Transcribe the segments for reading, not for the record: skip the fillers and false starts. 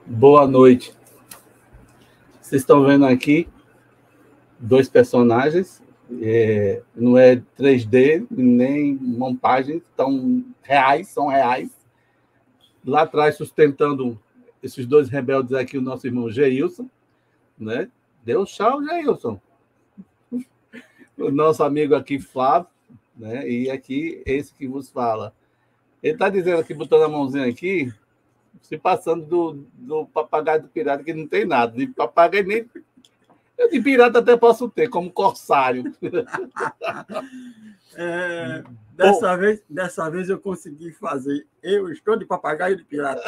Boa noite. Vocês estão vendo aqui dois personagens, não é 3D, nem montagem, são reais. Lá atrás, sustentando esses dois rebeldes aqui, o nosso irmão Geilson, né? Deu tchau, Geilson. O nosso amigo aqui, Flávio, né? E aqui, esse que vos fala. Ele está dizendo aqui, botando a mãozinha aqui, se passando do papagaio do pirata, que não tem nada. De papagaio nem... Eu de pirata até posso ter, como corsário. Dessa vez eu consegui fazer. Eu estou de papagaio de pirata.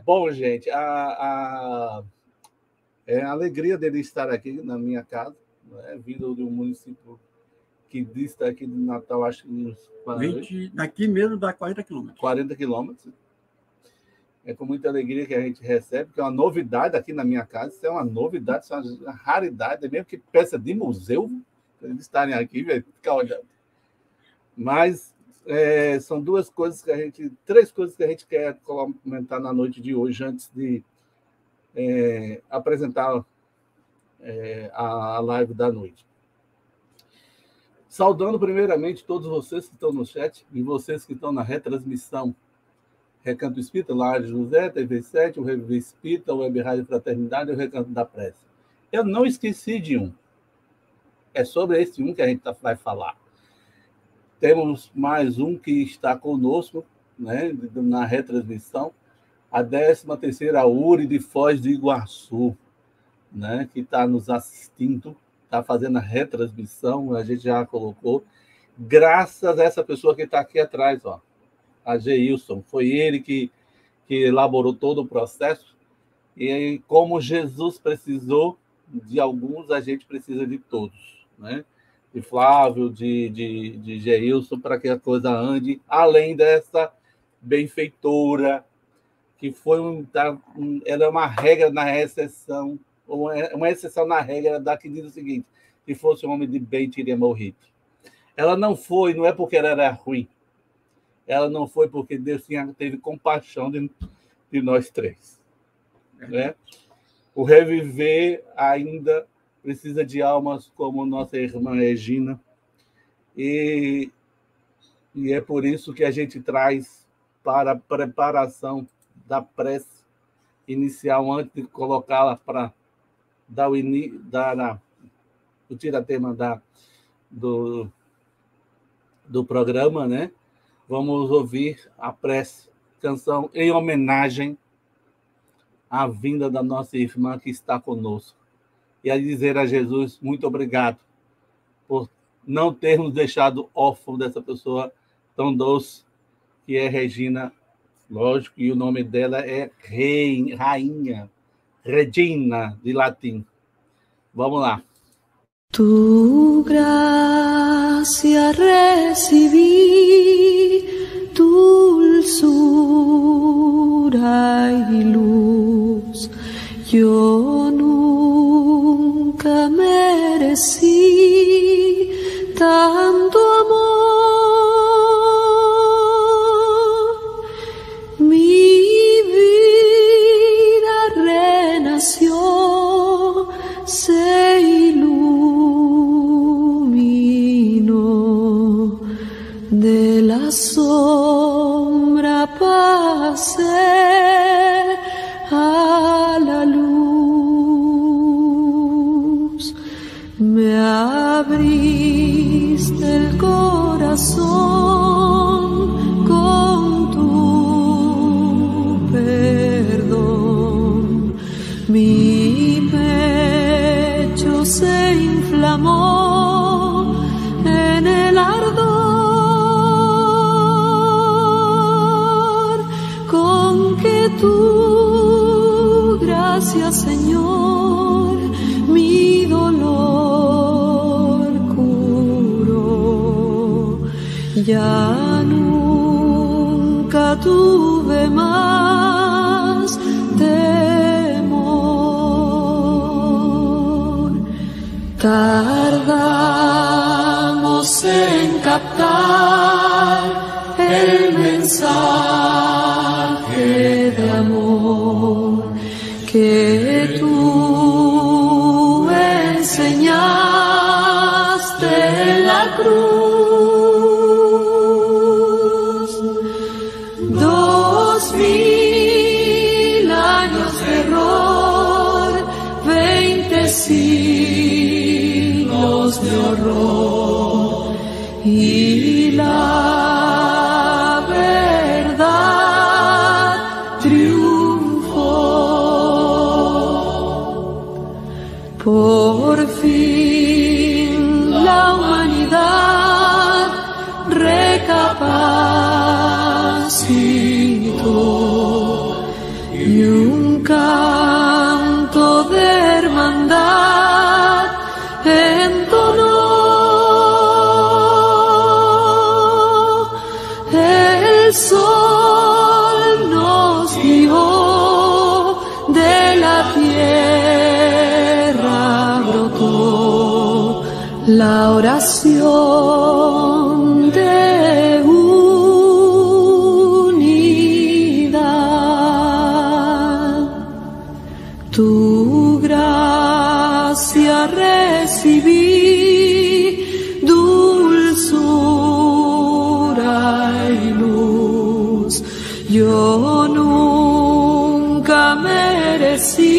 Bom, gente, a alegria dele estar aqui na minha casa, né? Vindo de um município que dista aqui de Natal, acho que uns 20, daqui mesmo dá 40 quilômetros. 40 quilômetros. É com muita alegria que a gente recebe, que é uma novidade aqui na minha casa. Isso é uma novidade, isso é uma raridade, é mesmo que peça de museu, eles estarem aqui, velho, ficar olhando. Mas são três coisas que a gente quer comentar na noite de hoje, antes de apresentar a live da noite. Saudando primeiramente todos vocês que estão no chat e vocês que estão na retransmissão. Recanto Espírita, Lar José, TV7, o Reviver Espírita, o Web Rádio Fraternidade e o Recanto da Prece. Eu não esqueci de um. É sobre esse um que a gente vai falar. Temos mais um que está conosco, né, na retransmissão, a 13ª URI de Foz do Iguaçu, né, que está nos assistindo, está fazendo a retransmissão, a gente já colocou, graças a essa pessoa que está aqui atrás, ó. A Geilson, foi ele que elaborou todo o processo, e como Jesus precisou de alguns, a gente precisa de todos, né? De Flávio, de Geilson, para que a coisa ande, além dessa benfeitora, que foi ela é uma regra na exceção, uma exceção na regra que diz o seguinte: se fosse um homem de bem, teria morrido. Ela não foi, não é porque ela era ruim, ela não foi porque Deus teve compaixão de nós três. Né? O Reviver ainda precisa de almas como nossa irmã Regina. E é por isso que a gente traz para a preparação da prece inicial, antes de colocá-la para dar o tiratema do programa, né? Vamos ouvir a prece, canção em homenagem à vinda da nossa irmã que está conosco. E a dizer a Jesus, muito obrigado por não ter nos deixado órfãos dessa pessoa tão doce, que é Regina, lógico, e o nome dela é Rainha, Regina, de latim. Vamos lá. Tu gracia recibí, dulzura y luz. Yo nunca merecí tanto amor. Mi vida renació, se iluminó, de la sombra pasé a la luz. Me abriste el corazón con tu perdón. Mi pecho se inflamó en el ardor con que tu gracia, Señor, mi dolor curó. Ya nunca tuve más temor. Tardamos en captar el mensaje de amor que tú enseñaste en la cruz. 2000 años de error, 20 siglos de horror, y la verdad triunfó. Por fin la humanidad recapacitó y un canto de hermandad entonó. El sol nos guió, de la tierra brotó la oración de unidad. Tu gracia recibí, dulzura y luz. Yo nunca merecí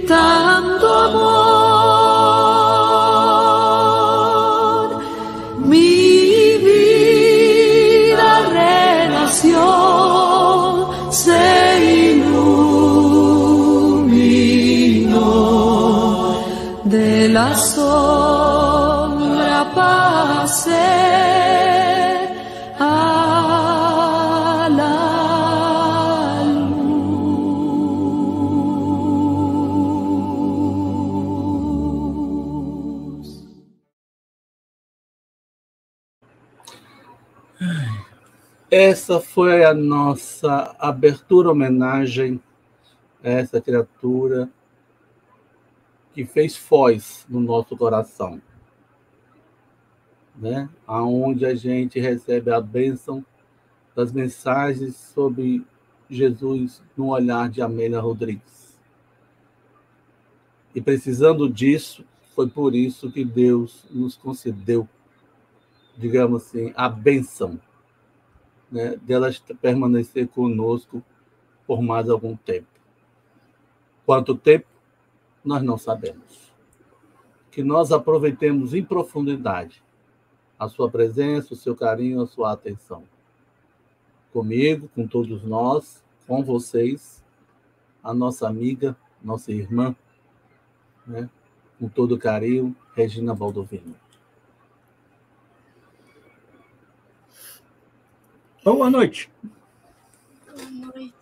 tanto amor. Mi vida renació, se iluminó, de la sombra pasé a la luz. Essa foi a nossa abertura, homenagem a essa criatura que fez foz no nosso coração, né? Aonde a gente recebe a bênção das mensagens sobre Jesus no olhar de Amélia Rodrigues. E precisando disso, foi por isso que Deus nos concedeu, digamos assim, a bênção, né, dela permanecer conosco por mais algum tempo. Quanto tempo, nós não sabemos. Que nós aproveitemos em profundidade a sua presença, o seu carinho, a sua atenção. Comigo, com todos nós, com vocês, a nossa amiga, nossa irmã, né, com todo carinho, Regina Baldovino. Boa noite. Boa noite.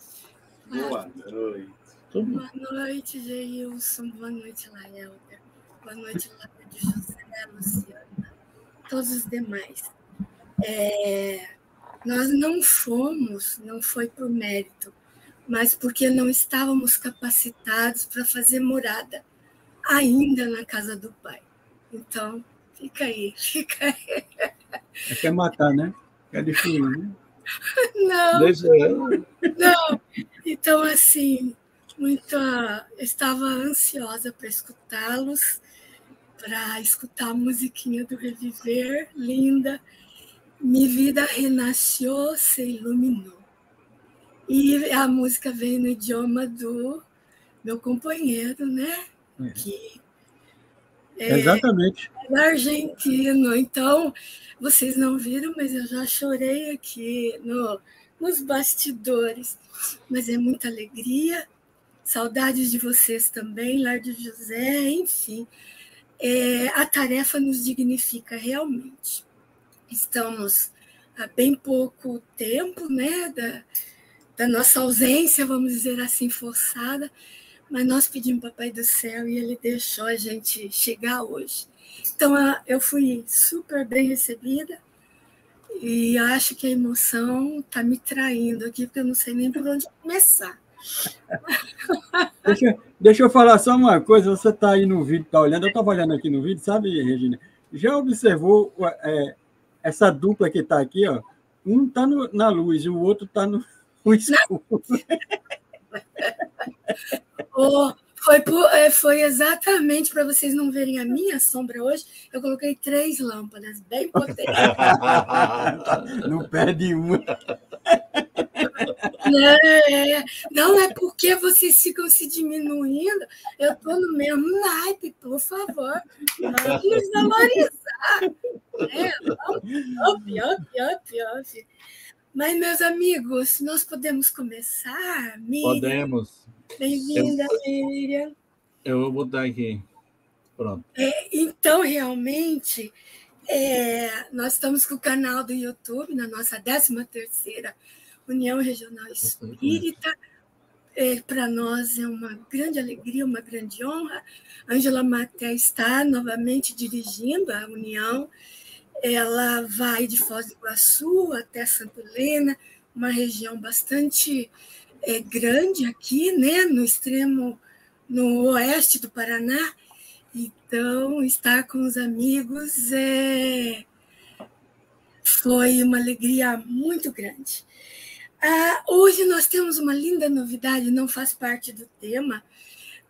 Boa noite. Boa noite, Geilson. Boa noite, Laelda. Boa noite, Laura de José, Luciana, todos os demais. Nós não foi por mérito, mas porque não estávamos capacitados para fazer morada ainda na casa do Pai. Então, fica aí. Quer matar, né? Quer destruir, né? Não, Deixa eu. não. Então, assim, estava ansiosa para escutá-los, para escutar a musiquinha do Reviver, linda. Minha vida renasceu, se iluminou. E a música veio no idioma do meu companheiro, né? Que Exatamente. é argentino. Então, vocês não viram, mas eu já chorei aqui nos bastidores. Mas é muita alegria. Saudades de vocês também, Lar de José, enfim. A tarefa nos dignifica realmente. Estamos há bem pouco tempo, né, da nossa ausência, vamos dizer assim, forçada, mas nós pedimos para o Papai do Céu e Ele deixou a gente chegar hoje. Então, eu fui super bem recebida e acho que a emoção está me traindo aqui, porque eu não sei nem por onde começar. Deixa eu falar só uma coisa. Você está aí no vídeo, está olhando? Eu estava olhando aqui no vídeo, sabe, Regina? Já observou essa dupla que está aqui, ó? Um está na luz e o outro está no escuro. Oh, foi exatamente para vocês não verem a minha sombra hoje. Eu coloquei 3 lâmpadas bem potentes. Não perde uma. Não é porque vocês ficam se diminuindo. Eu estou no mesmo naipe, por favor. Vamos nos valorizar. Up. Mas, meus amigos, nós podemos começar? Miriam, Podemos. bem-vinda, Miriam. Eu vou botar aqui. Pronto. Então, realmente, nós estamos com o canal do YouTube, na nossa 13ª União Regional Espírita. Para nós é uma grande alegria, uma grande honra. Ângela Maté está novamente dirigindo a União. Ela vai de Foz do Iguaçu até Santa Helena, uma região bastante grande aqui, né, no oeste do Paraná. Então, estar com os amigos foi uma alegria muito grande. Hoje nós temos uma linda novidade, não faz parte do tema,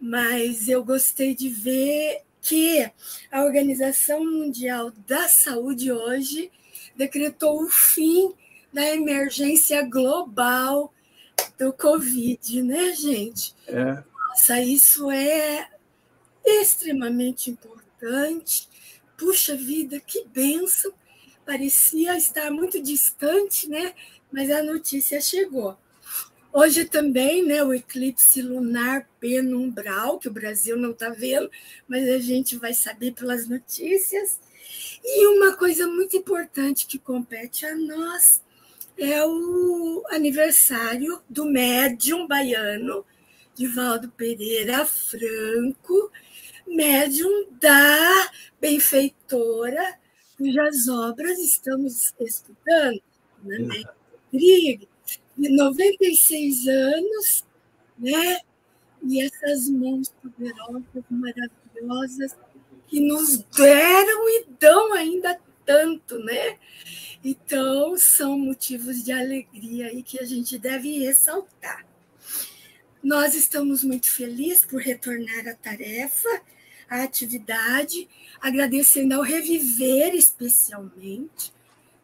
mas eu gostei de ver que a Organização Mundial da Saúde hoje decretou o fim da emergência global do Covid, né, gente? Nossa, isso é extremamente importante. Puxa vida, que bênção! Parecia estar muito distante, né? Mas a notícia chegou. Hoje também, né, o eclipse lunar penumbral, que o Brasil não está vendo, mas a gente vai saber pelas notícias. E uma coisa muito importante que compete a nós é o aniversário do médium baiano, Divaldo Pereira Franco, médium da benfeitora, cujas obras estamos estudando, né? De 96 anos, né? E essas mãos poderosas, maravilhosas, que nos deram e dão ainda tanto, né? Então, são motivos de alegria aí que a gente deve ressaltar. Nós estamos muito felizes por retornar à tarefa, à atividade, agradecendo ao Reviver especialmente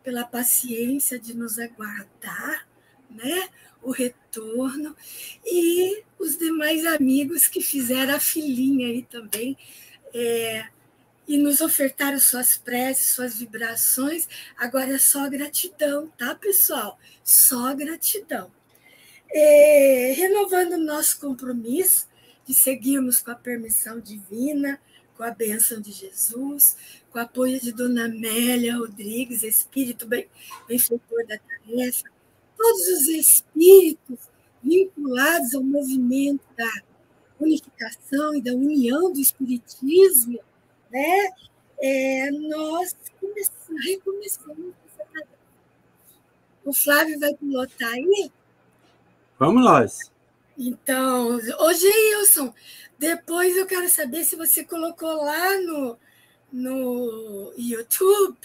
pela paciência de nos aguardar, né, o retorno, e os demais amigos que fizeram a filinha aí também, e nos ofertaram suas preces, suas vibrações. Agora é só gratidão, tá, pessoal? Só gratidão. Renovando o nosso compromisso de seguirmos com a permissão divina, com a bênção de Jesus, com o apoio de Dona Amélia Rodrigues, espírito benfeitor da tarefa, todos os espíritos vinculados ao movimento da unificação e da união do espiritismo, né? Nós recomeçamos essa tarefa. O Flávio vai pilotar aí? Vamos nós. Então, Geilson, depois eu quero saber se você colocou lá no YouTube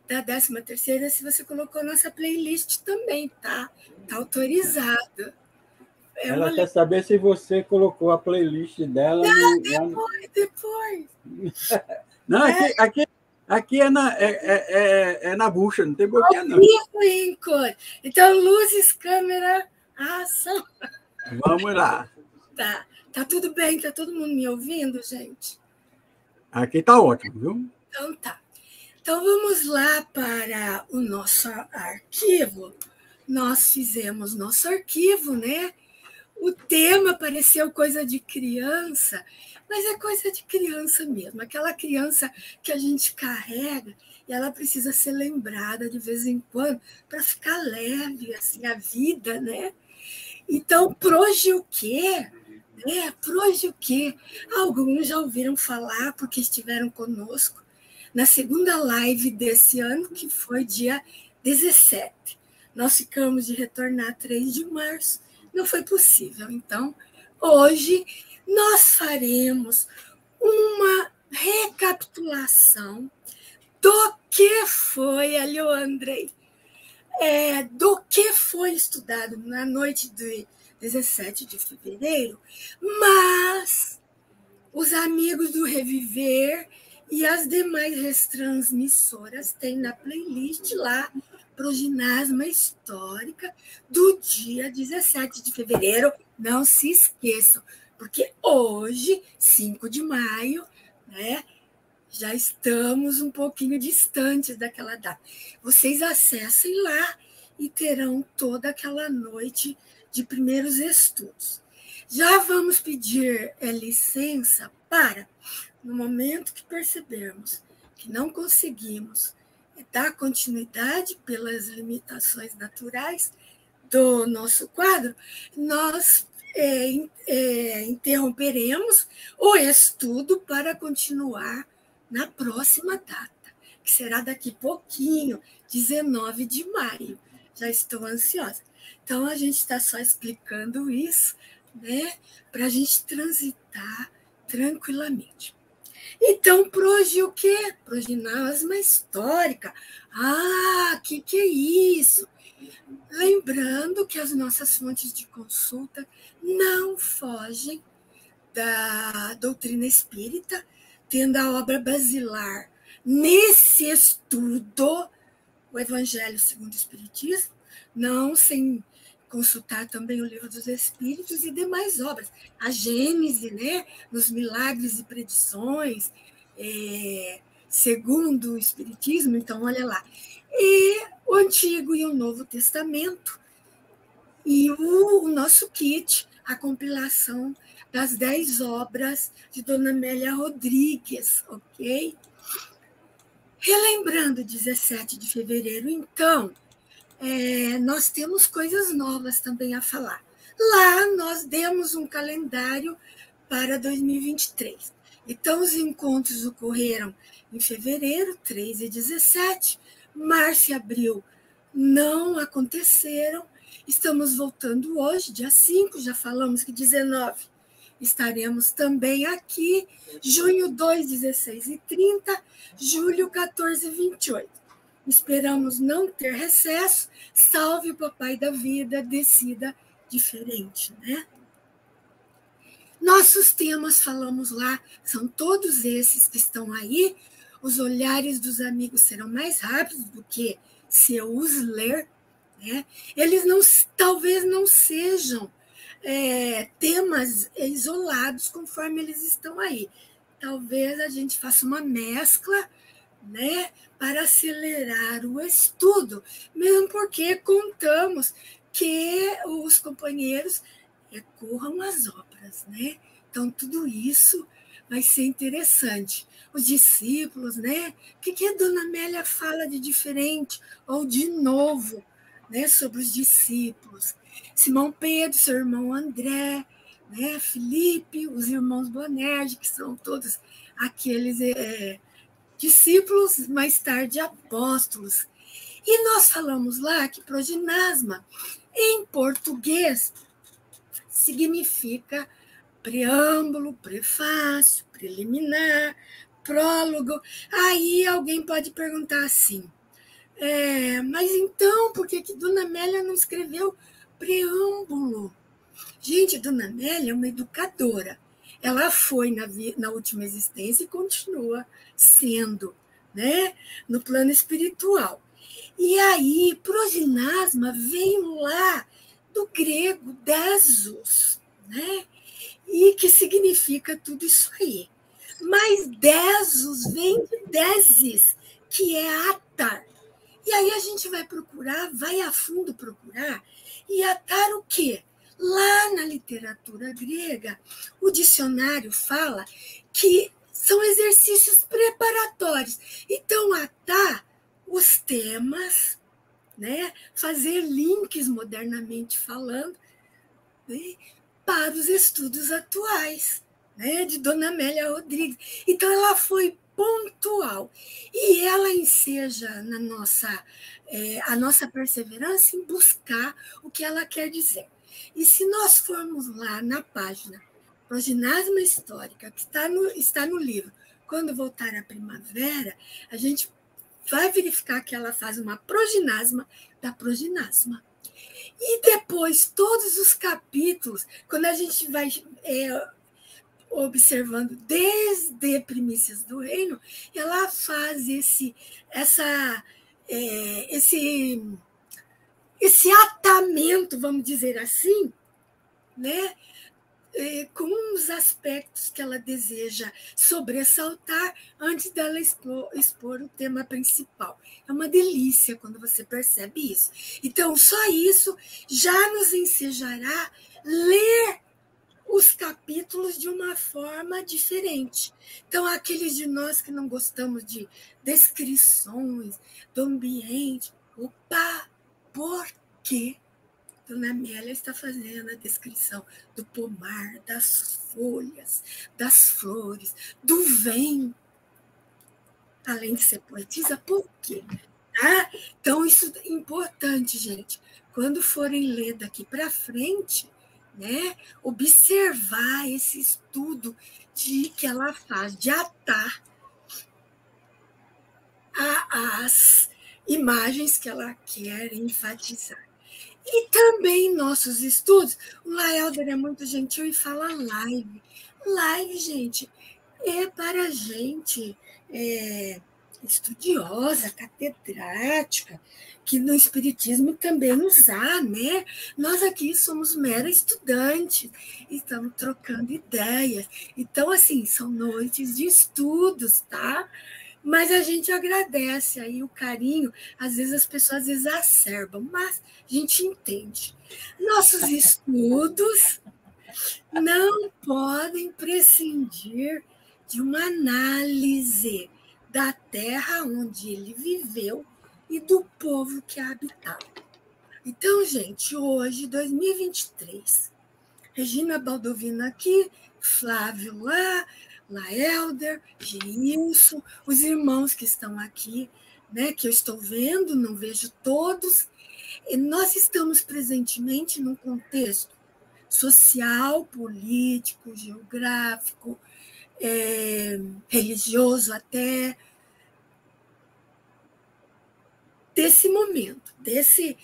da 13ª, se você colocou nossa playlist também, tá? Tá autorizado. Ela quer saber se você colocou a playlist dela Depois. Não, aqui é na bucha, não tem boquinha, não. Então, luzes, câmera, ação. Vamos lá. Tá tudo bem? Tá todo mundo me ouvindo, gente? Aqui tá ótimo, viu? Então tá. Então vamos lá para o nosso arquivo. Nós fizemos nosso arquivo, né? O tema pareceu coisa de criança, mas é coisa de criança mesmo. Aquela criança que a gente carrega e ela precisa ser lembrada de vez em quando para ficar leve, assim, a vida, né? Então, proje o quê? Proje o quê? Alguns já ouviram falar porque estiveram conosco na segunda live desse ano, que foi dia 17. Nós ficamos de retornar 3 de março. Não foi possível. Então, hoje, nós faremos uma recapitulação do que foi, Alexandre, do que foi estudado na noite de 17 de fevereiro, mas os amigos do Reviver e as demais retransmissoras têm na playlist lá Proginasma Histórica do dia 17 de fevereiro. Não se esqueçam, porque hoje, 5 de maio, né, já estamos um pouquinho distantes daquela data. Vocês acessem lá e terão toda aquela noite de primeiros estudos. Já vamos pedir licença para, no momento que percebermos que não conseguimos dar continuidade pelas limitações naturais do nosso quadro, nós interromperemos o estudo para continuar na próxima data, que será daqui a pouquinho, 19 de maio. Já estou ansiosa. Então, a gente está só explicando isso, né, para a gente transitar tranquilamente. Então, para hoje o quê? Proginasma Histórica. Ah, que é isso? Lembrando que as nossas fontes de consulta não fogem da doutrina espírita, tendo a obra basilar nesse estudo, o Evangelho segundo o Espiritismo, não sem consultar também o Livro dos Espíritos e demais obras. A Gênese, né, nos Milagres e Predições, segundo o Espiritismo, então olha lá. E o Antigo e o Novo Testamento, e o nosso kit, a compilação das 10 obras de Dona Amélia Rodrigues, ok? Relembrando 17 de fevereiro, então, nós temos coisas novas também a falar. Lá nós demos um calendário para 2023. Então, os encontros ocorreram em fevereiro, 3 e 17, março e abril não aconteceram. Estamos voltando hoje, dia 5, já falamos que 19 estaremos também aqui, junho 2, 16 e 30, julho 14 e 28. Esperamos não ter recesso, salve o Papai da Vida, decida diferente, né? Nossos temas, falamos lá, são todos esses que estão aí. Os olhares dos amigos serão mais rápidos do que se eu os ler, né? Eles talvez não sejam temas isolados conforme eles estão aí. Talvez a gente faça uma mescla, né, para acelerar o estudo, mesmo porque contamos que os companheiros recorram às obras, né? Então, tudo isso vai ser interessante. Os discípulos, né? O que a Dona Amélia fala de diferente ou de novo, né, sobre os discípulos? Simão Pedro, seu irmão André, né, Felipe, os irmãos Bonerge, que são todos aqueles discípulos, mais tarde apóstolos. E nós falamos lá que proginasma, em português, significa preâmbulo, prefácio, preliminar, prólogo. Aí alguém pode perguntar assim, mas então, por que Dona Amélia não escreveu preâmbulo? Gente, Dona Amélia é uma educadora. Ela foi na última existência e continua sendo, né, no plano espiritual. E aí, proginasma veio lá do grego desos, né? E que significa tudo isso aí. Mas desos vem de deses, que é atar. E aí a gente vai procurar, vai a fundo procurar, e atar o quê? Lá na literatura grega, o dicionário fala que são exercícios preparatórios. Então, atar os temas, né? Fazer links, modernamente falando, né? Para os estudos atuais, né? De Dona Amélia Rodrigues. Então, ela foi pontual. E ela enseja a nossa perseverança em buscar o que ela quer dizer. E se nós formos lá na página Proginasma Histórica, que está no livro, Quando Voltar à Primavera, a gente vai verificar que ela faz uma proginasma da proginasma. E depois, todos os capítulos, quando a gente vai observando desde Primícias do Reino, ela faz esse atamento, vamos dizer assim, né? Com os aspectos que ela deseja sobressaltar antes dela expor o tema principal. É uma delícia quando você percebe isso. Então, só isso já nos ensejará ler os capítulos de uma forma diferente. Então, aqueles de nós que não gostamos de descrições do ambiente, opa, por quê? Dona Amélia está fazendo a descrição do pomar, das folhas, das flores, do vento. Além de ser poetisa, por quê? Tá? Então, isso é importante, gente. Quando forem ler daqui para frente, né, observar esse estudo que ela faz, de atar as imagens que ela quer enfatizar. E também nossos estudos, o Laelder é muito gentil e fala live. Live, gente, é para gente estudiosa, catedrática, que no Espiritismo também nos há, né? Nós aqui somos mera estudantes, estamos trocando ideias. Então, assim, são noites de estudos, tá? Mas a gente agradece aí o carinho, às vezes as pessoas exacerbam, mas a gente entende. Nossos estudos não podem prescindir de uma análise da terra onde ele viveu e do povo que a habitava. Então, gente, hoje, 2023, Regina Baldovino aqui, Flávio lá, Laelder, Geilson, os irmãos que estão aqui, né, que eu estou vendo, não vejo todos. E nós estamos presentemente num contexto social, político, geográfico, religioso até, desse momento, desse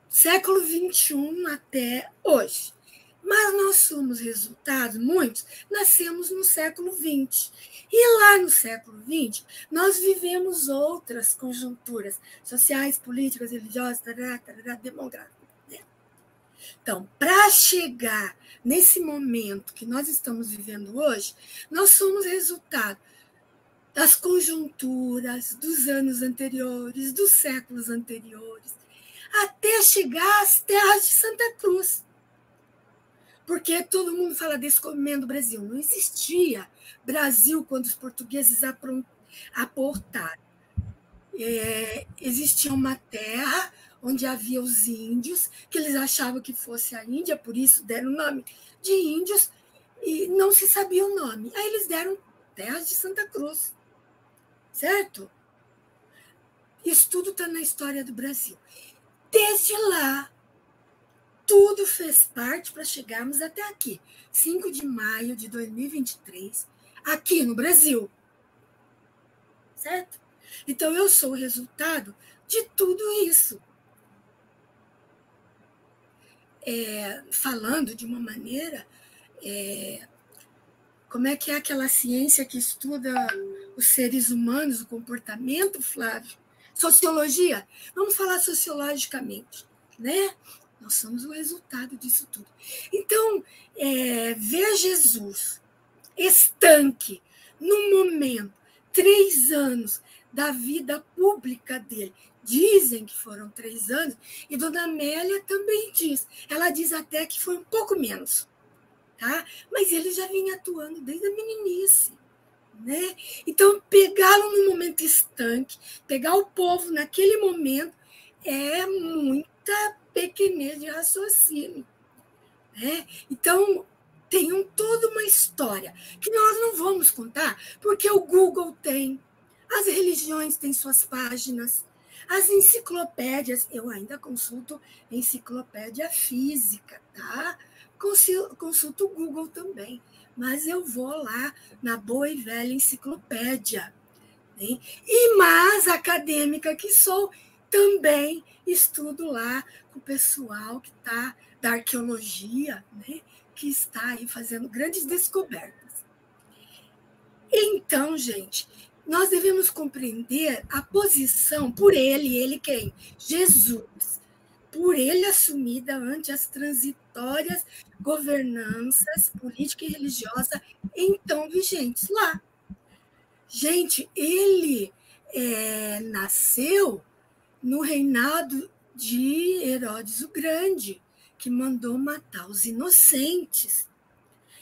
século XXI até hoje. Mas nós somos resultados, muitos nascemos no século XX. E lá no século XX, nós vivemos outras conjunturas sociais, políticas, religiosas, demográficas. Né? Então, para chegar nesse momento que nós estamos vivendo hoje, nós somos resultado das conjunturas dos anos anteriores, dos séculos anteriores, até chegar às terras de Santa Cruz. Porque todo mundo fala descobrimento do Brasil. Não existia Brasil quando os portugueses aportaram. Existia uma terra onde havia os índios, que eles achavam que fosse a Índia, por isso deram o nome de índios, e não se sabia o nome. Aí eles deram terras de Santa Cruz. Certo? Isso tudo está na história do Brasil. Desde lá, tudo fez parte para chegarmos até aqui, 5 de maio de 2023, aqui no Brasil. Certo? Então, eu sou o resultado de tudo isso. Falando de uma maneira... como é que é aquela ciência que estuda os seres humanos, o comportamento, Flávio? Sociologia? Vamos falar sociologicamente, né? Nós somos o resultado disso tudo. Então, ver Jesus estanque, num momento, 3 anos da vida pública dele, dizem que foram 3 anos, e Dona Amélia também diz. Ela diz até que foi um pouco menos. Tá? Mas ele já vinha atuando desde a meninice. Né? Então, pegá-lo num momento estanque, pegar o povo naquele momento, é muita pequenez de raciocínio. Né? Então, tem toda uma história que nós não vamos contar, porque o Google tem, as religiões têm suas páginas, as enciclopédias, eu ainda consulto enciclopédia física, tá? Consulto o Google também, mas eu vou lá na boa e velha enciclopédia, né? Mas acadêmica que sou, também estudo lá com o pessoal que está da arqueologia, né? Que está aí fazendo grandes descobertas. Então, gente, nós devemos compreender a posição por ele quem? Jesus. Por ele assumida ante as transitórias governanças política e religiosa então vigentes lá. Gente, ele nasceu no reinado de Herodes o Grande, que mandou matar os inocentes.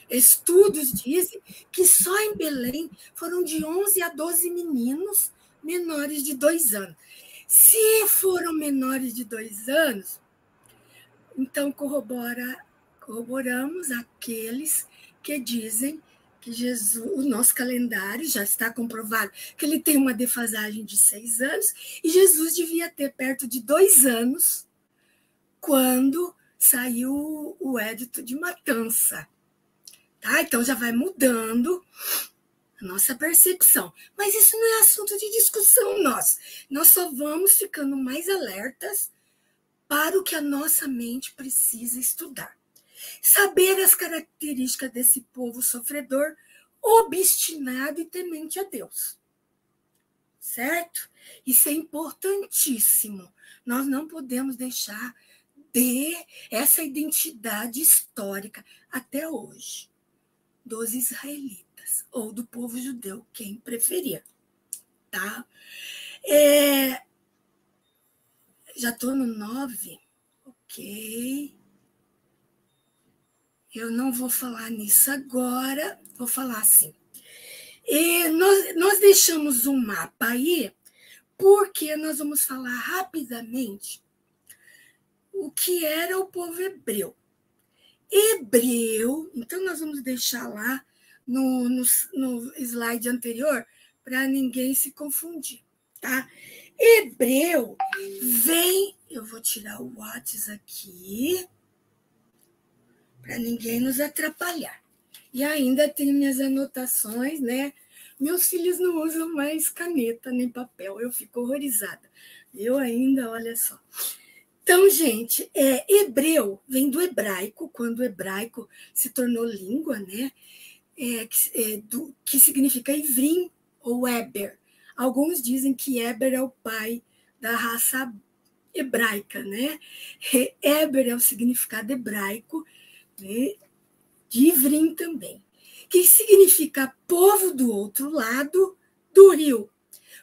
Estudos dizem que só em Belém foram de 11 a 12 meninos menores de 2 anos. Se foram menores de 2 anos, então corroboramos aqueles que dizem que Jesus, o nosso calendário já está comprovado que ele tem uma defasagem de 6 anos, e Jesus devia ter perto de 2 anos quando saiu o Edito de Matança. Tá? Então já vai mudando a nossa percepção. Mas isso não é assunto de discussão nossa. Nós só vamos ficando mais alertas para o que a nossa mente precisa estudar. Saber as características desse povo sofredor, obstinado e temente a Deus. Certo? Isso é importantíssimo. Nós não podemos deixar de essa identidade histórica até hoje dos israelitas ou do povo judeu, quem preferir. Tá? Já estou no 9. Ok. Eu não vou falar nisso agora, vou falar assim. Nós deixamos um mapa aí, porque nós vamos falar rapidamente o que era o povo hebreu. Hebreu, então nós vamos deixar lá no slide anterior, para ninguém se confundir. Tá? Hebreu vem, eu vou tirar o WhatsApp aqui, para ninguém nos atrapalhar. E ainda tem minhas anotações, né? Meus filhos não usam mais caneta nem papel, eu fico horrorizada. Eu ainda, olha só. Então, gente, hebreu vem do hebraico, quando o hebraico se tornou língua, né? Que significa ivrim ou Éber. Alguns dizem que Éber é o pai da raça hebraica, né? Éber é o significado hebraico, né? De ivrim também, que significa povo do outro lado do rio.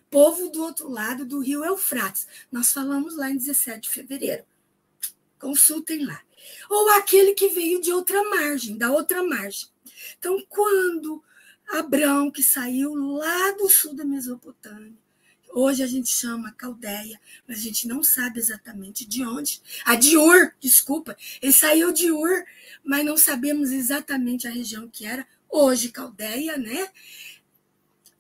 Povo do outro lado do rio Eufrates. Nós falamos lá em 17 de fevereiro. Consultem lá. Ou aquele que veio de outra margem, da outra margem. Então, quando Abrão, que saiu lá do sul da Mesopotâmia, hoje a gente chama Caldeia, mas a gente não sabe exatamente de onde. De Ur, desculpa. Ele saiu de Ur, mas não sabemos exatamente a região que era. Hoje, Caldeia, né?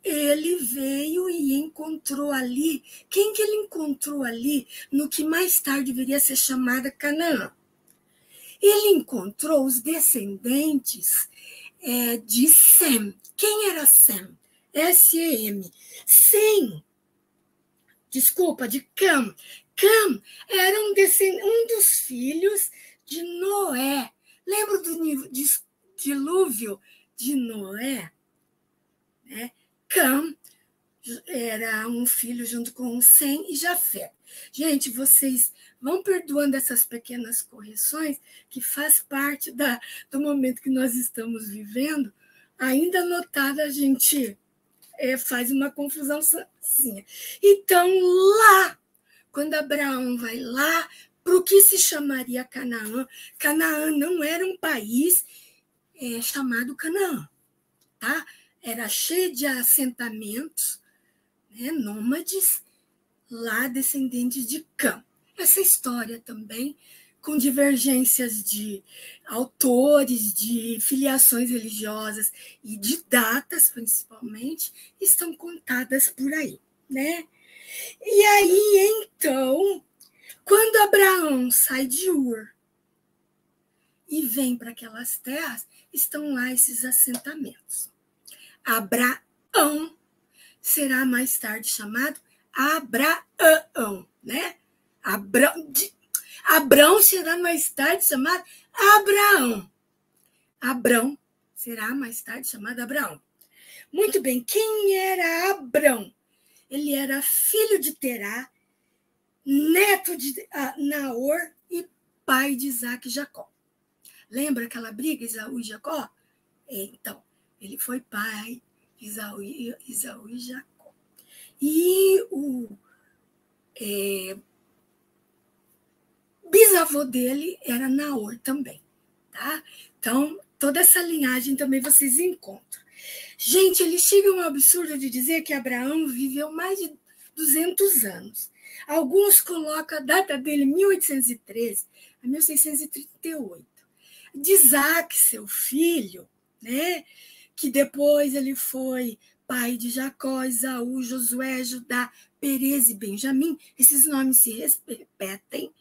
Ele veio e encontrou ali. Quem que ele encontrou ali no que mais tarde viria a ser chamada Canaã? Ele encontrou os descendentes de Sem. Quem era Sem? S-E-M. Sem. Desculpa, de Cam. Cam era um dos filhos de Noé. Lembra do dilúvio de Noé? Né? Cam era um filho junto com Sem e Jafé. Gente, vocês vão perdoando essas pequenas correções, que faz parte do momento que nós estamos vivendo. Ainda anotada, a gente faz uma confusão assim. Então, lá, quando Abraão vai lá para o que se chamaria Canaã, Canaã não era um país chamado Canaã, tá? Era cheio de assentamentos, né, nômades, lá descendentes de Cã. Essa história também, com divergências de autores, de filiações religiosas e de datas, principalmente, estão contadas por aí, né? E aí, então, quando Abraão sai de Ur e vem para aquelas terras, estão lá esses assentamentos. Abraão será mais tarde chamado Abraão, né? Abrão será mais tarde chamado Abraão. Abrão será mais tarde chamado Abraão. Muito bem, quem era Abrão? Ele era filho de Terá, neto de Naor e pai de Isaac e Jacó. Lembra aquela briga, Esaú e Jacó? Então, ele foi pai de Esaú e Jacó. E o bisavô dele era Naor também. Tá? Então, toda essa linhagem também vocês encontram. Gente, eles chegam ao absurdo de dizer que Abraão viveu mais de 200 anos. Alguns colocam a data dele 1813 a 1638. De Isaac, seu filho, né? Que depois ele foi pai de Jacó, Esaú, Josué, Judá, Perez e Benjamim. Esses nomes se repetem.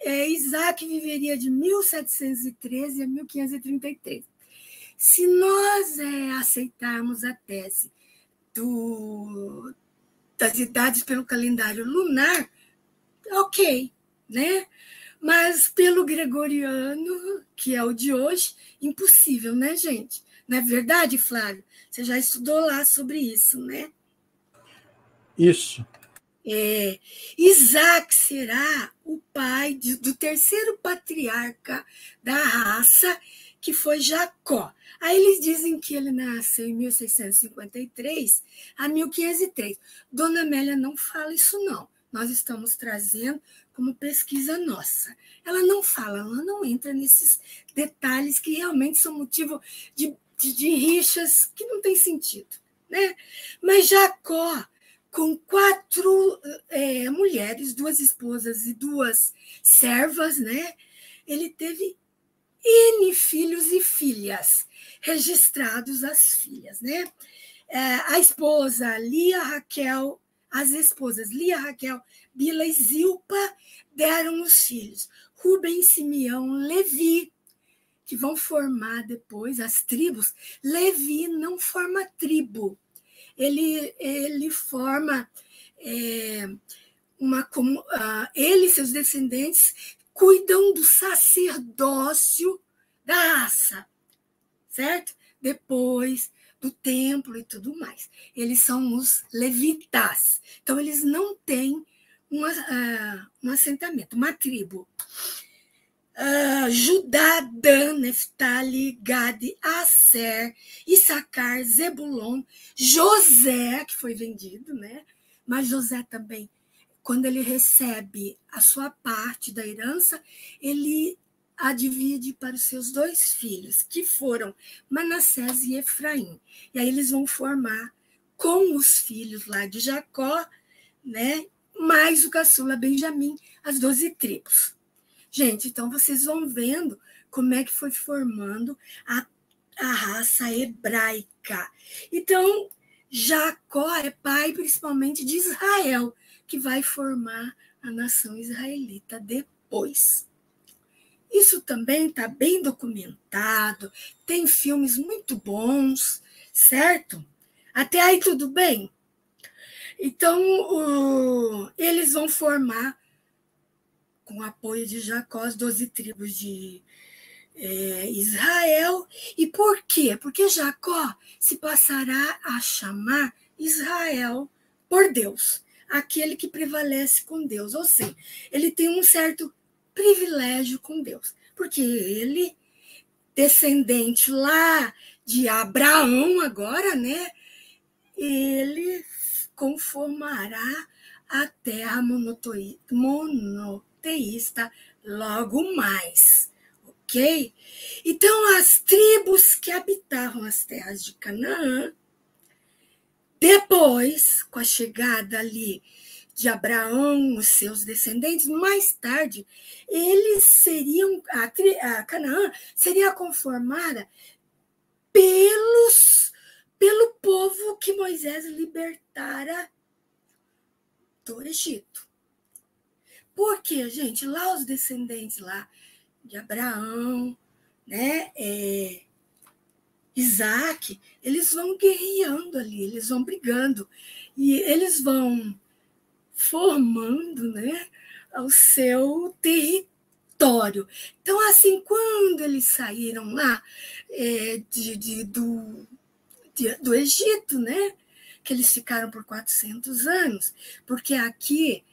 Isaac viveria de 1713 a 1533. Se nós aceitarmos a tese das idades pelo calendário lunar, ok, né? Mas pelo gregoriano, que é o de hoje, impossível, né, gente? Não é verdade, Flávio? Você já estudou lá sobre isso, né? Isso. Isaac será o pai do terceiro patriarca da raça, que foi Jacó. Aí eles dizem que ele nasceu em 1653 a 1503. Dona Amélia não fala isso, não. Nós estamos trazendo como pesquisa nossa. Ela não fala, ela não entra nesses detalhes que realmente são motivo de rixas que não tem sentido, né? Mas Jacó, com 4 mulheres, 2 esposas e 2 servas, né? Ele teve N filhos e filhas, registrados as filhas, né? A esposa Lia, Raquel, as esposas Lia, Raquel, Bila e Zilpa deram os filhos Rubem, Simeão, Levi, que vão formar depois as tribos. Levi não forma tribo, ele forma ele e seus descendentes cuidam do sacerdócio da raça, certo? Depois do templo e tudo mais. Eles são os levitas. Então, eles não têm um assentamento, uma tribo. Judá, Dan, Neftali, Gade, Asser, Issacar, Zebulon, José, que foi vendido, né? Mas José também, quando ele recebe a sua parte da herança, ele a divide para os seus 2 filhos, que foram Manassés e Efraim. E aí eles vão formar, com os filhos lá de Jacó, né, mais o caçula Benjamim, as 12 tribos. Gente, então vocês vão vendo como é que foi formando a raça hebraica. Então, Jacó é pai principalmente de Israel, que vai formar a nação israelita depois. Isso também está bem documentado, tem filmes muito bons, certo? Até aí tudo bem? Então, eles vão formar, com o apoio de Jacó, as 12 tribos de Israel. E por quê? Porque Jacó se passará a chamar Israel por Deus, aquele que prevalece com Deus. Ou seja, ele tem um certo privilégio com Deus, porque ele, descendente lá de Abraão agora, né? Ele conformará a terra monoteísta logo mais, ok? Então, as tribos que habitavam as terras de Canaã, depois, com a chegada ali de Abraão, os seus descendentes, mais tarde, eles seriam, a Canaã seria conformada pelo povo que Moisés libertara do Egito. Por quê, gente? Lá os descendentes lá de Abraão, né, Isaac, eles vão guerreando ali, eles vão brigando, e eles vão formando, né, o seu território. Então, assim, quando eles saíram lá do Egito, né, que eles ficaram por 400 anos, porque aqui,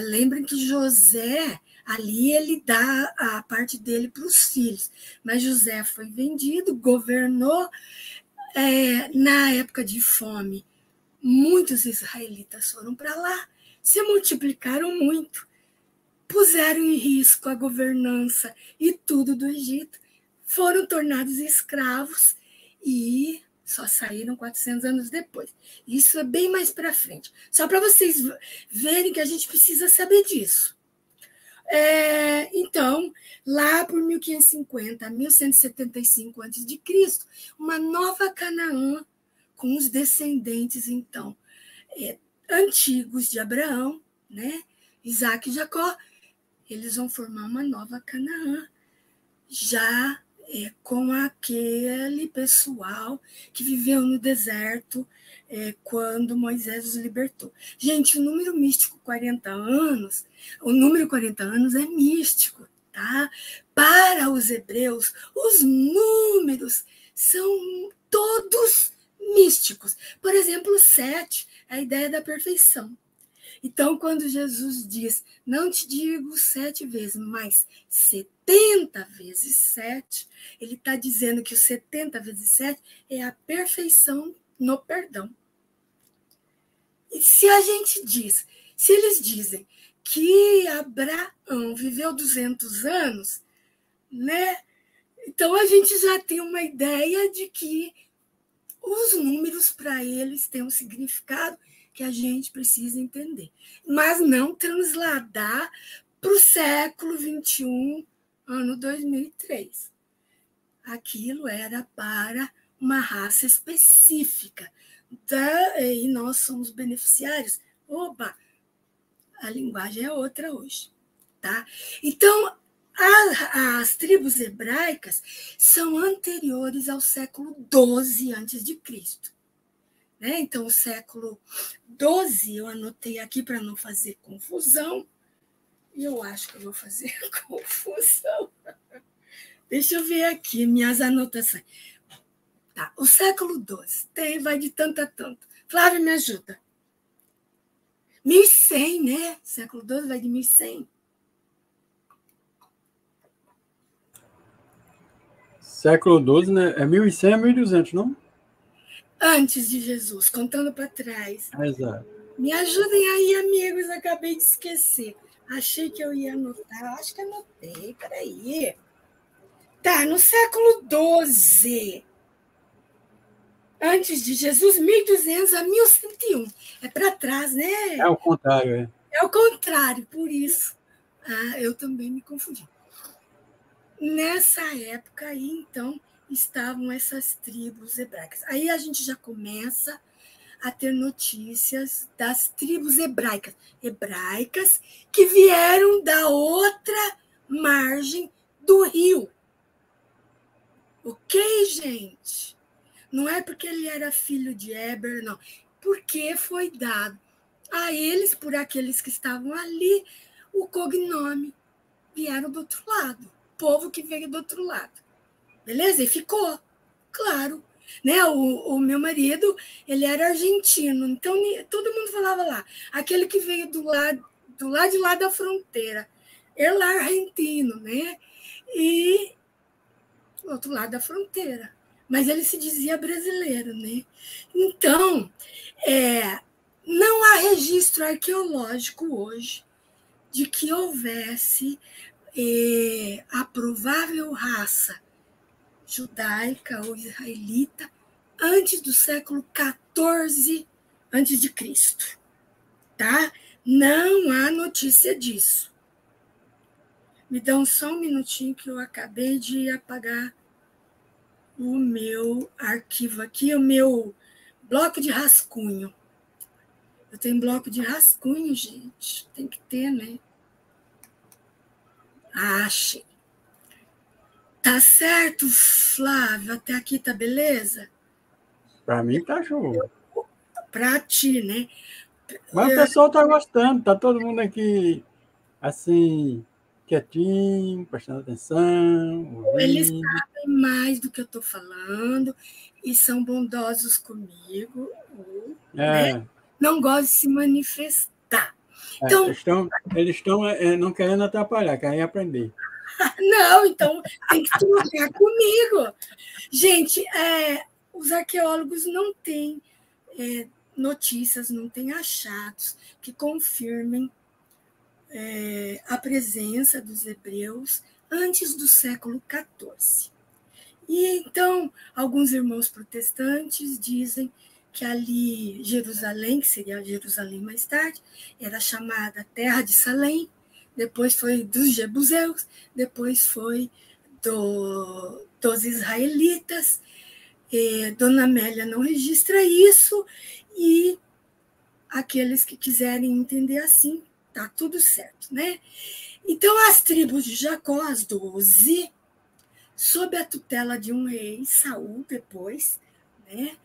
lembrem que José, ali ele dá a parte dele para os filhos, mas José foi vendido, governou, na época de fome, muitos israelitas foram para lá, se multiplicaram muito, puseram em risco a governança e tudo do Egito, foram tornados escravos e só saíram 400 anos depois. Isso é bem mais para frente. Só para vocês verem que a gente precisa saber disso. Então, lá por 1550 a 1175 a.C., uma nova Canaã, com os descendentes, então, antigos de Abraão, né? Isaac e Jacó, eles vão formar uma nova Canaã, já com aquele pessoal que viveu no deserto quando Moisés os libertou. Gente, o número místico 40 anos, o número 40 anos é místico, tá? Para os hebreus, os números são todos místicos. Por exemplo, 7 é a ideia da perfeição. Então, quando Jesus diz, não te digo 7 vezes, mas 70 vezes 7, ele está dizendo que o 70 vezes 7 é a perfeição no perdão. E se a gente diz, se eles dizem que Abraão viveu 200 anos, né? Então a gente já tem uma ideia de que os números para eles têm um significado que a gente precisa entender, mas não transladar para o século XXI, ano 2003. Aquilo era para uma raça específica, e nós somos beneficiários. Oba, a linguagem é outra hoje, tá? Então, as tribos hebraicas são anteriores ao século XII a.C., né? Então, o século XII, eu anotei aqui para não fazer confusão, e eu acho que eu vou fazer confusão. Deixa eu ver aqui minhas anotações. Tá, o século XII vai de tanto a tanto. Flávia, me ajuda. 1100, né? Século XII vai de 1100. Século XII, né? É 1100 a 1200, não? Antes de Jesus, contando para trás. Exato. Me ajudem aí, amigos, acabei de esquecer. Achei que eu ia anotar, acho que anotei, peraí. Tá, no século XII, antes de Jesus, 1200 a 1101. É para trás, né? É o contrário, é. É o contrário, por isso. Eu também me confundi. Nessa época aí, então, estavam essas tribos hebraicas. Aí a gente já começa a ter notícias das tribos hebraicas que vieram da outra margem do rio. Ok, gente? Não é porque ele era filho de Éber, não. Porque foi dado a eles, por aqueles que estavam ali, o cognome. Vieram do outro lado. Povo que veio do outro lado. Beleza? E ficou, claro. Né? O meu marido, ele era argentino, então todo mundo falava lá. Aquele que veio do lado de lá da fronteira. Ele é argentino, né? E do outro lado da fronteira. Mas ele se dizia brasileiro, né? Então, não há registro arqueológico hoje de que houvesse a provável raça judaica ou israelita antes do século XIV antes de Cristo, tá? Não há notícia disso. Me dão só um minutinho que eu acabei de apagar o meu arquivo aqui, o meu bloco de rascunho. Eu tenho bloco de rascunho, gente. Tem que ter, né? Achei. Tá certo, Flávio? Até aqui tá beleza? Para mim tá show. Para ti, né? Mas o pessoal tá gostando, tá todo mundo aqui assim, quietinho, prestando atenção, Eles ouvindo. sabem mais do que eu estou falando e são bondosos comigo, né? É, Não gostam de se manifestar. é, Então, eles estão não querendo atrapalhar, querem aprender. não, então tem que trocar comigo. Gente, os arqueólogos não têm notícias, não têm achados que confirmem a presença dos hebreus antes do século XIV. E então, alguns irmãos protestantes dizem que ali Jerusalém, que seria Jerusalém mais tarde, era chamada Terra de Salém, depois foi dos jebuseus, depois foi dos israelitas. Dona Amélia não registra isso, e aqueles que quiserem entender assim, tá tudo certo, né? Então, as tribos de Jacó, as 12, sob a tutela de um rei, Saul, depois, né?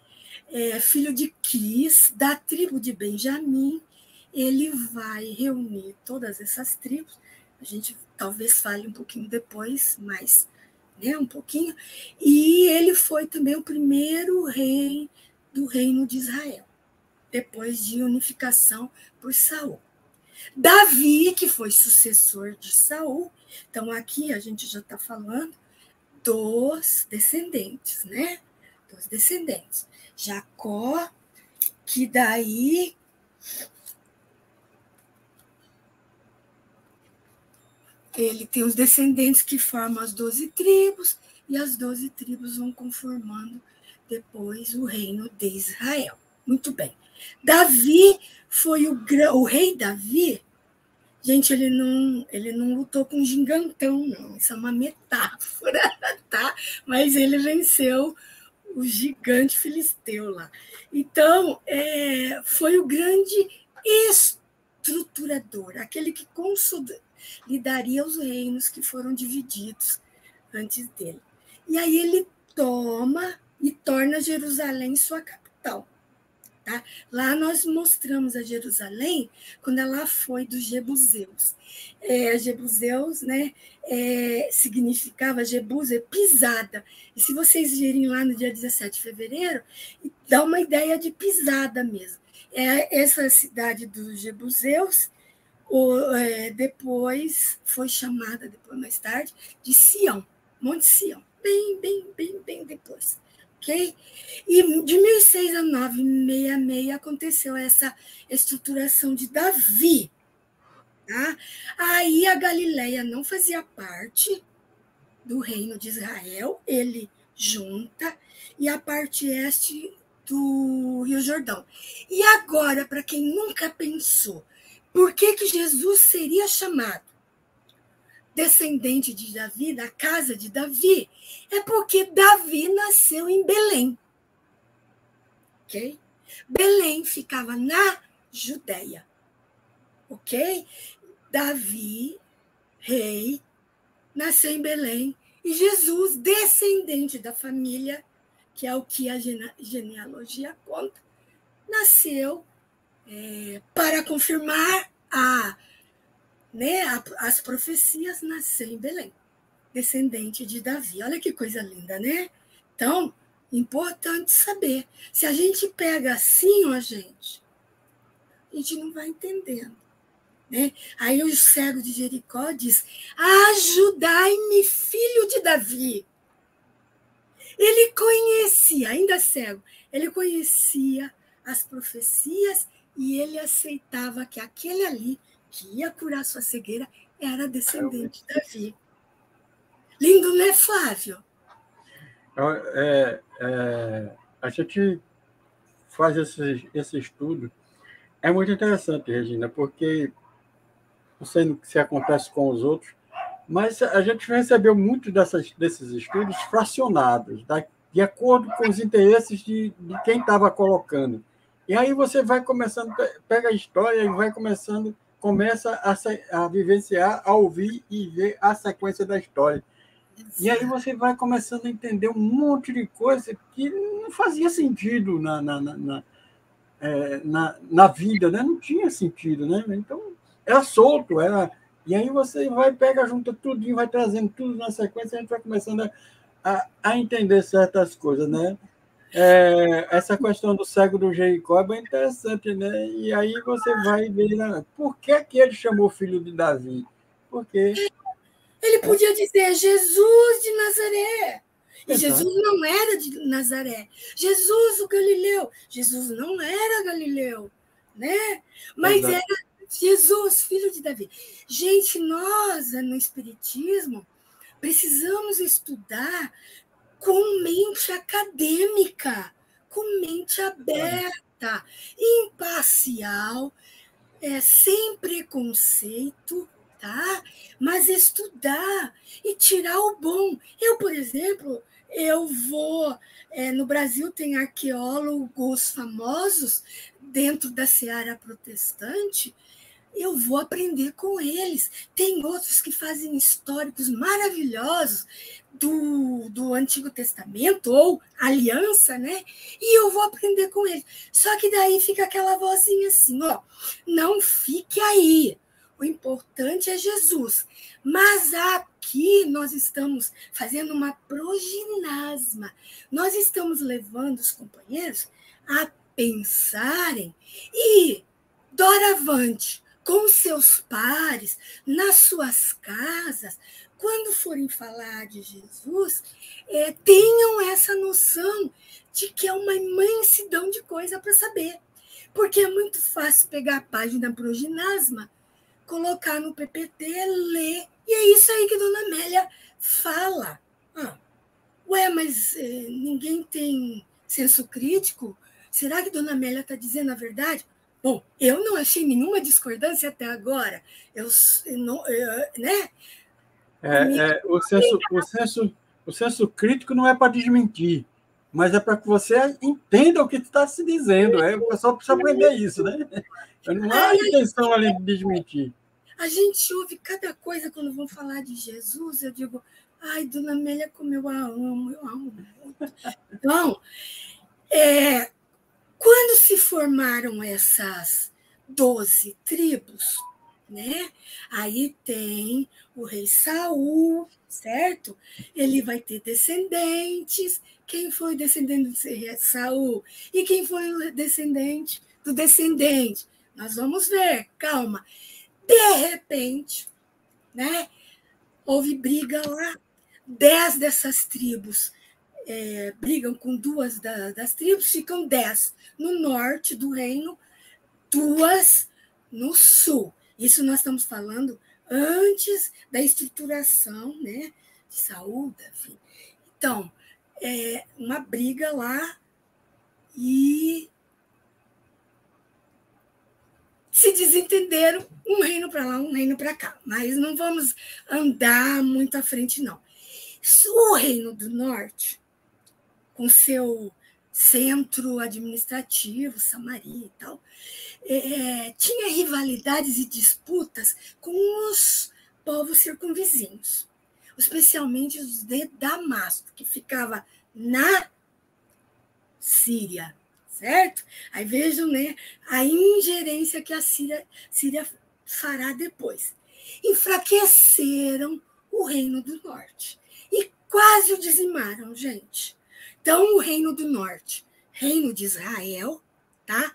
Filho de Quis, da tribo de Benjamim, ele vai reunir todas essas tribos. A gente talvez fale um pouquinho depois, mas um pouquinho. E ele foi também o primeiro rei do reino de Israel, depois de unificação por Saul. Davi, que foi sucessor de Saul, então aqui a gente já está falando dos descendentes, né? Dos descendentes. Jacó, que daí ele tem os descendentes que formam as 12 tribos, e as 12 tribos vão conformando depois o reino de Israel. Muito bem. Davi foi o rei Davi. Gente, ele não lutou com um gigantão, não. Isso é uma metáfora, tá? Mas ele venceu o gigante filisteu lá. Então, foi o grande estruturador, aquele que consolidaria os reinos que foram divididos antes dele. E aí ele toma e torna Jerusalém sua capital. Tá? Lá nós mostramos a Jerusalém quando ela foi dos jebuseus. Jebuseus, né, significava Jebus, pisada. E se vocês virem lá no dia 17 de fevereiro, dá uma ideia de pisada mesmo. Essa cidade dos jebuseus depois foi chamada, depois mais tarde, de Sião, Monte Sião, bem depois. Okay? E de 1006 a 966 aconteceu essa estruturação de Davi. Tá? Aí a Galileia não fazia parte do reino de Israel, ele junta, e a parte este do Rio Jordão. E agora, para quem nunca pensou, por que Jesus seria chamado descendente de Davi, da casa de Davi? É porque Davi nasceu em Belém. Ok? Belém ficava na Judéia. Ok? Davi, rei, nasceu em Belém. E Jesus, descendente da família, que é o que a genealogia conta, nasceu para confirmar as profecias, nasceu em Belém, descendente de Davi. Olha que coisa linda, né? Então, importante saber. Se a gente pega assim, a gente não vai entendendo. Né? Aí o cego de Jericó diz: ajudai-me, filho de Davi. Ele conhecia, ainda cego, ele conhecia as profecias e ele aceitava que aquele ali, que ia curar sua cegueira, era descendente de Davi. Lindo, né, Flávio? A gente faz esse estudo. É muito interessante, Regina, porque não sei se acontece com os outros, mas a gente recebeu muito desses estudos fracionados, de acordo com os interesses de quem estava colocando. E aí você vai começando, pega a história e começa a vivenciar, a ouvir e ver a sequência da história. E aí você vai começando a entender um monte de coisa que não fazia sentido na vida, né? Não tinha sentido, né? Então, era solto, era... E aí você vai, pega, junta tudinho, vai trazendo tudo na sequência, a gente vai começando a entender certas coisas, né? Essa questão do cego do Jericó é bem interessante, né? E aí você vai ver, né? Por que ele chamou filho de Davi? Porque... Ele podia dizer Jesus de Nazaré. E Exato. Jesus não era de Nazaré. Jesus, o Galileu. Jesus não era Galileu, né? Mas Exato. era Jesus, filho de Davi. Gente, nós, no Espiritismo, precisamos estudar com mente acadêmica, com mente aberta, imparcial, sem preconceito, tá? Mas estudar e tirar o bom. Eu, por exemplo, eu vou... no Brasil tem arqueólogos famosos dentro da seara protestante, eu vou aprender com eles. Tem outros que fazem históricos maravilhosos do Antigo Testamento, ou Aliança, né? E eu vou aprender com eles. Só que daí fica aquela vozinha assim, ó, não fique aí. O importante é Jesus. Mas aqui nós estamos fazendo uma proginasma. Nós estamos levando os companheiros a pensarem e, doravante, com seus pares, nas suas casas, quando forem falar de Jesus, tenham essa noção de que é uma imensidão de coisa para saber. Porque é muito fácil pegar a página Proginasma, colocar no PPT, ler, e é isso aí que a Dona Amélia fala. Mas ninguém tem senso crítico? Será que a Dona Amélia está dizendo a verdade? Bom, eu não achei nenhuma discordância até agora. Né? O senso crítico não é para desmentir, mas é para que você entenda o que está se dizendo. O pessoal precisa aprender isso, né? Não há intenção ali de desmentir. A gente ouve cada coisa quando vão falar de Jesus. Eu digo, ai, Dona Amélia, como eu amo muito. Então, quando se formaram essas 12 tribos, né? Aí tem o rei Saul, certo? Ele vai ter descendentes. Quem foi o descendente do rei Saul? E quem foi o descendente do descendente? Nós vamos ver, calma. De repente, né? Houve briga lá. 10 dessas tribos brigam com 2 das tribos, ficam 10 no norte do reino, 2 no sul. Isso nós estamos falando antes da estruturação, né, de Saul, Davi. Então, uma briga lá e se desentenderam, um reino para lá, um reino para cá. Mas não vamos andar muito à frente, não. O reino do norte, com seu centro administrativo, Samaria e tal, tinha rivalidades e disputas com os povos circunvizinhos, especialmente os de Damasco, que ficava na Síria, certo? Aí vejam, né, a ingerência que a Síria fará depois. Enfraqueceram o reino do norte e quase o dizimaram, gente. Então, o reino do norte, reino de Israel, tá?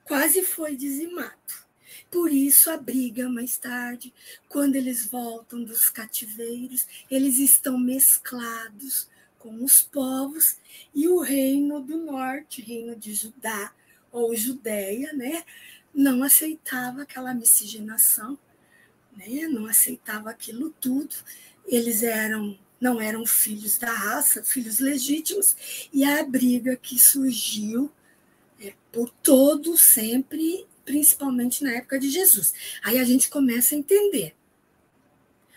Quase foi dizimado. Por isso, a briga mais tarde, quando eles voltam dos cativeiros, eles estão mesclados com os povos, e o reino do norte, reino de Judá ou Judéia, né, não aceitava aquela miscigenação, né, não aceitava aquilo tudo. Eles não eram filhos da raça, filhos legítimos, e a briga que surgiu por todo sempre, principalmente na época de Jesus. Aí a gente começa a entender.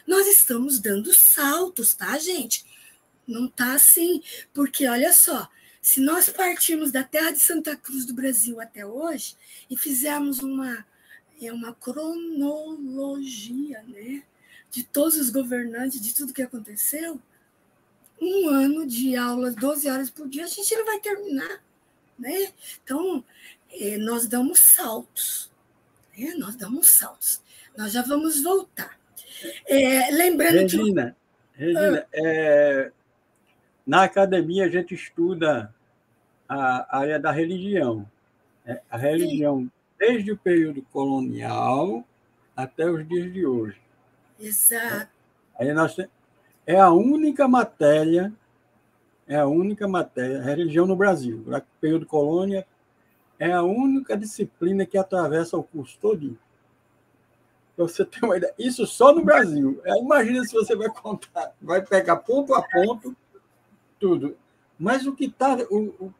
Nós estamos dando saltos, tá, gente? Não tá assim, porque olha só, se nós partirmos da terra de Santa Cruz do Brasil até hoje e fizermos uma cronologia, né, de todos os governantes, de tudo que aconteceu, um ano de aula, 12 horas por dia, a gente não vai terminar, né? Então, nós damos saltos, né? Nós damos saltos. Nós já vamos voltar. Lembrando Regina, na academia a gente estuda a área da religião. A religião desde o período colonial até os dias de hoje. Exato. Aí é a única matéria, religião no Brasil. No período colônia, é a única disciplina que atravessa o curso todinho. Para você ter uma ideia. Isso só no Brasil. Imagina se você vai contar, vai pegar ponto a ponto, tudo. Mas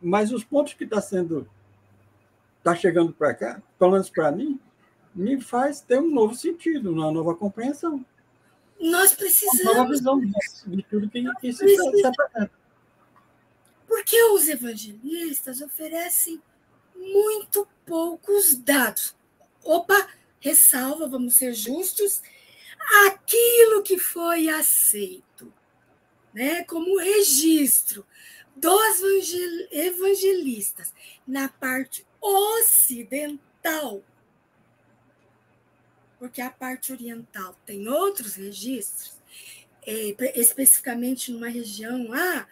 mas os pontos que está chegando para cá, pelo menos para mim, me faz ter um novo sentido, uma nova compreensão. Nós precisamos. Uma nova visão de tudo que se está fazendo. Porque os evangelistas oferecem muito poucos dados. Opa, ressalva, vamos ser justos, aquilo que foi aceito, né, como registro dos evangelistas na parte ocidental, porque a parte oriental tem outros registros, especificamente numa região lá,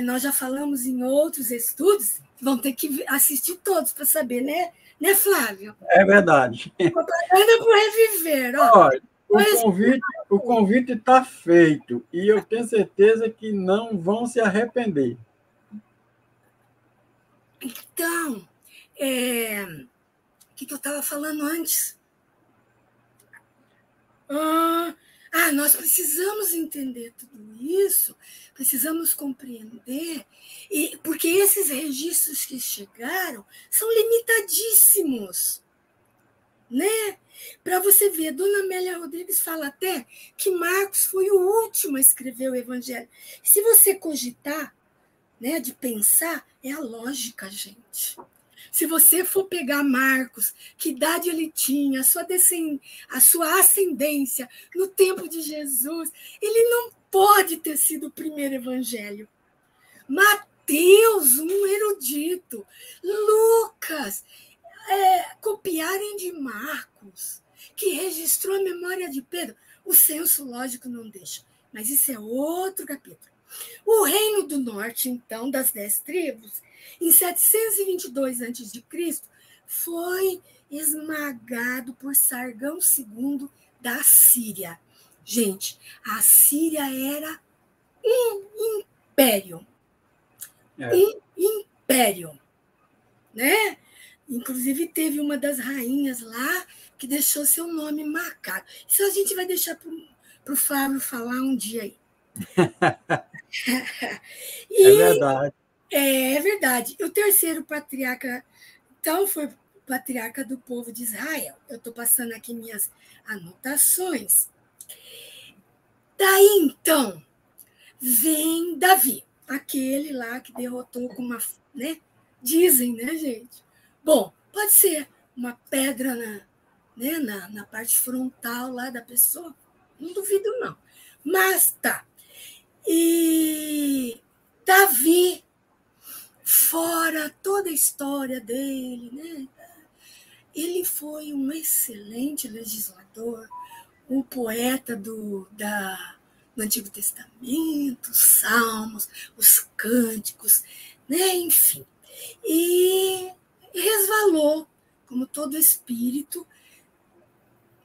nós já falamos em outros estudos, vão ter que assistir todos para saber, né, Flávio? É verdade. Propaganda para reviver. Olha, o convite está feito e eu tenho certeza que não vão se arrepender. Então, o que eu estava falando antes? Nós precisamos entender tudo isso, precisamos compreender, porque esses registros que chegaram são limitadíssimos, né? Para você ver, Dona Amélia Rodrigues fala até que Marcos foi o último a escrever o Evangelho. Se você cogitar, né, de pensar, é a lógica, gente. Se você for pegar Marcos, que idade ele tinha, a sua ascendência no tempo de Jesus, ele não pode ter sido o primeiro evangelho. Mateus, um erudito. Lucas, copiarem de Marcos, que registrou a memória de Pedro. O senso lógico não deixa, mas isso é outro capítulo. O Reino do Norte, então, das 10 tribos, em 722 a.C., foi esmagado por Sargão II da Síria. Gente, a Síria era um império. Um império. Né? Inclusive, teve uma das rainhas lá que deixou seu nome marcado. Isso a gente vai deixar para o Fábio falar um dia aí. É verdade. É verdade. O terceiro patriarca, então, foi o patriarca do povo de Israel. Eu estou passando aqui minhas anotações. Daí, então, vem Davi, aquele lá que derrotou com uma... né? Dizem, né, gente? Bom, pode ser uma pedra na parte frontal lá da pessoa. Não duvido, não. Mas tá. E Davi, fora toda a história dele, né? Ele foi um excelente legislador, um poeta do Antigo Testamento, os Salmos, os Cânticos, né? Enfim. E resvalou, como todo espírito,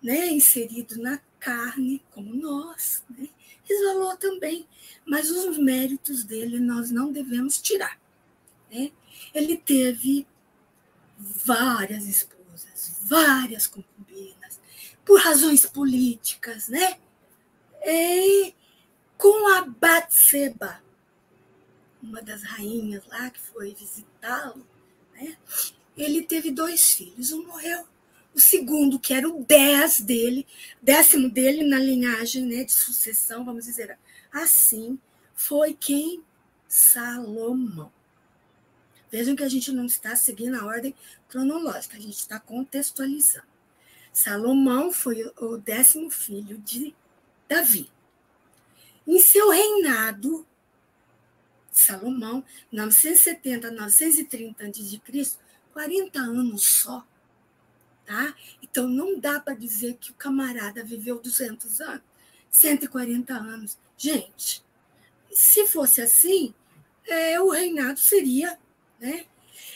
né? Inserido na carne, como nós, né? Resvalou também, mas os méritos dele nós não devemos tirar, né? Ele teve várias esposas, várias concubinas, por razões políticas, né? E com a Batseba, uma das rainhas lá que foi visitá-lo, né? Ele teve 2 filhos, um morreu. O segundo, que era o 10º dele na linhagem, né, de sucessão, vamos dizer assim, foi quem? Salomão. Vejam que a gente não está seguindo a ordem cronológica, a gente está contextualizando. Salomão foi o 10º filho de Davi. Em seu reinado, Salomão, 970 a 930 a.C., 40 anos só. Tá? Então, não dá para dizer que o camarada viveu 200 anos, 140 anos. Gente, se fosse assim, o reinado seria... Né?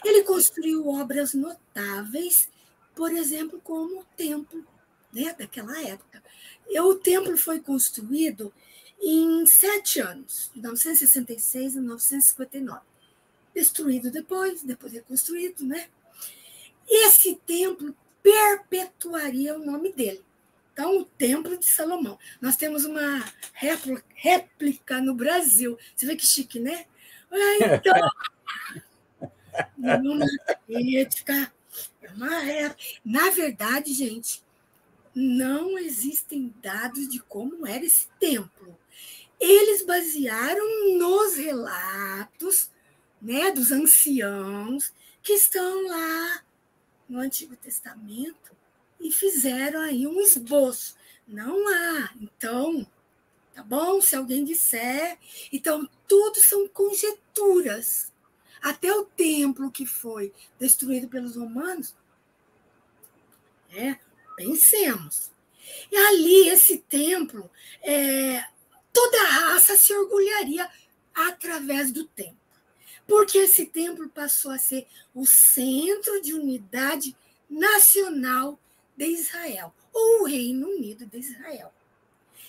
Ele construiu obras notáveis, por exemplo, como o templo, né, daquela época. O templo foi construído em 7 anos, de 966 a 959. Destruído depois reconstruído, né? Esse templo perpetuaria o nome dele. Então, o Templo de Salomão. Nós temos uma réplica no Brasil. Você vê que chique, né? Então, uma crítica, uma réplica. Na verdade, gente, não existem dados de como era esse templo. Eles basearam nos relatos, né, dos anciãos que estão lá no Antigo Testamento e fizeram aí um esboço. Não há. Então, tá bom? Se alguém disser. Então, tudo são conjecturas. Até o templo que foi destruído pelos romanos, pensemos. E ali, esse templo, toda a raça se orgulharia através do templo. Porque esse templo passou a ser o centro de unidade nacional de Israel, ou o Reino Unido de Israel.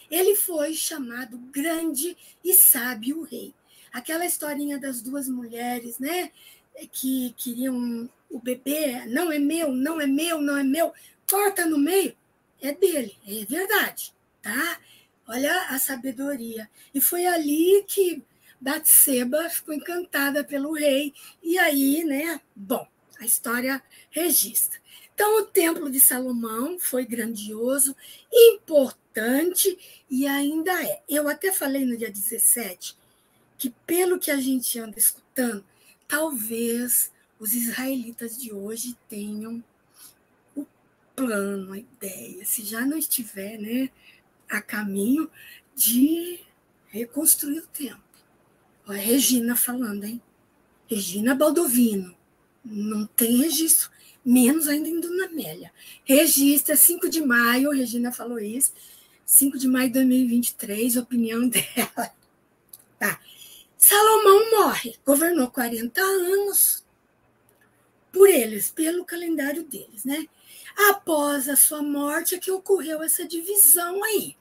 Ele foi chamado Grande e Sábio Rei. Aquela historinha das duas mulheres, né, que queriam o bebê, não é meu, não é meu, não é meu, corta no meio, é dele, é verdade, tá? Olha a sabedoria. E foi ali que Batseba ficou encantada pelo rei, e aí, né, bom, a história registra. Então, o Templo de Salomão foi grandioso, importante e ainda é. Eu até falei no dia 17 que, pelo que a gente anda escutando, talvez os israelitas de hoje tenham o plano, a ideia, se já não estiver, né, a caminho de reconstruir o templo. Olha a Regina falando, hein? Regina Baldovino. Não tem registro, menos ainda em Dona Amélia. Registra 5 de maio, Regina falou isso, 5 de maio de 2023, opinião dela. Tá. Salomão morre, governou 40 anos por eles, pelo calendário deles, né? Após a sua morte é que ocorreu essa divisão aí,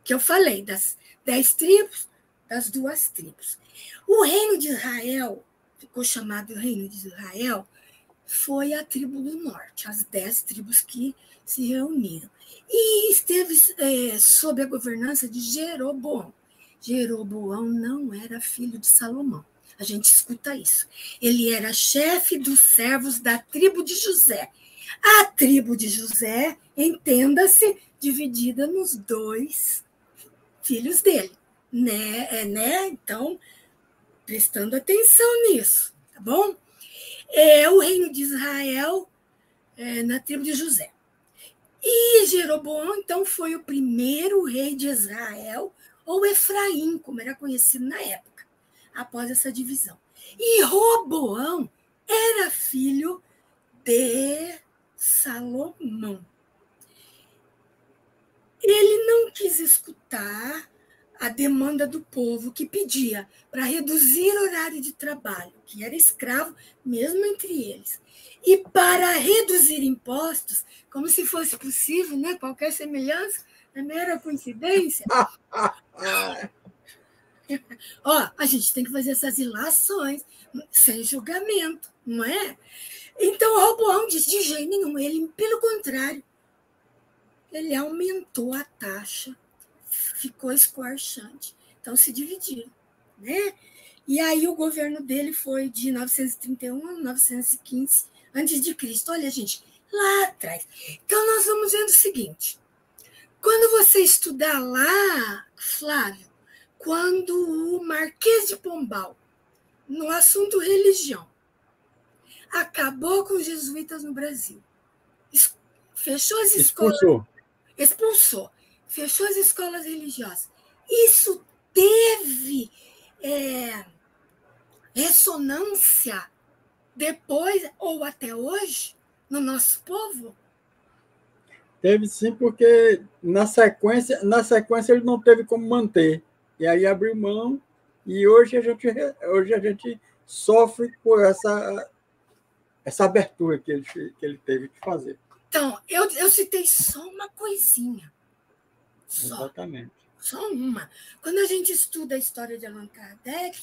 que eu falei, das 10 tribos, das 2 tribos. O reino de Israel, ficou chamado Reino de Israel, foi a tribo do norte, as 10 tribos que se reuniram. E esteve sob a governança de Jeroboão. Jeroboão não era filho de Salomão. A gente escuta isso. Ele era chefe dos servos da tribo de José. A tribo de José, entenda-se, dividida nos 2 filhos dele. Né? Então, prestando atenção nisso, tá bom? O reino de Israel na tribo de José. E Jeroboão, então, foi o primeiro rei de Israel, ou Efraim, como era conhecido na época, após essa divisão. E Roboão era filho de Salomão. Ele não quis escutar a demanda do povo que pedia para reduzir o horário de trabalho, que era escravo mesmo entre eles, e para reduzir impostos, como se fosse possível, né? Qualquer semelhança é mera coincidência. A gente tem que fazer essas ilações sem julgamento, não é? Então, Roboão disse, de jeito nenhum, ele, pelo contrário, ele aumentou a taxa, ficou escorchante. Então, se dividiram, né? E aí o governo dele foi de 931 a 915 a.C. Olha, gente, lá atrás. Então, nós vamos vendo o seguinte. Quando você estudar lá, Flávio, quando o Marquês de Pombal, no assunto religião, acabou com os jesuítas no Brasil, fechou as escolas, expulsou, fechou as escolas religiosas. Isso teve ressonância depois ou até hoje no nosso povo? Teve sim, porque na sequência ele não teve como manter. E aí abriu mão, e hoje a gente sofre por essa abertura que ele teve que fazer. Então, eu citei só uma coisinha. Exatamente. Só uma. Quando a gente estuda a história de Allan Kardec,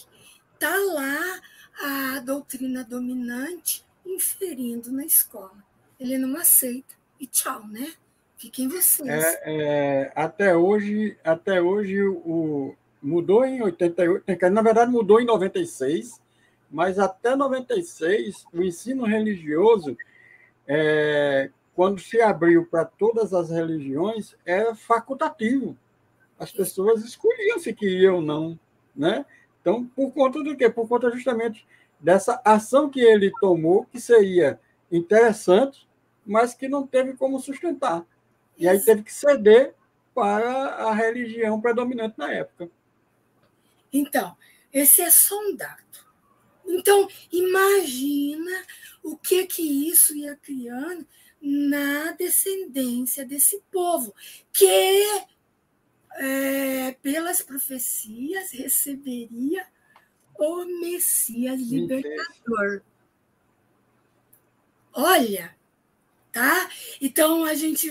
está lá a doutrina dominante inferindo na escola. Ele não aceita. E tchau, né? Fiquem vocês. Até hoje mudou em 88, na verdade mudou em 96, mas até 96 o ensino religioso, quando se abriu para todas as religiões, é facultativo. As pessoas escolhiam se queriam ou não, né? Então, por conta do quê? Por conta justamente dessa ação que ele tomou, que seria interessante, mas que não teve como sustentar. E aí teve que ceder para a religião predominante na época. Então, esse é só um dado. Então, imagina o que isso ia criando na descendência desse povo, que, pelas profecias, receberia o Messias libertador. Olha, tá? Então, a gente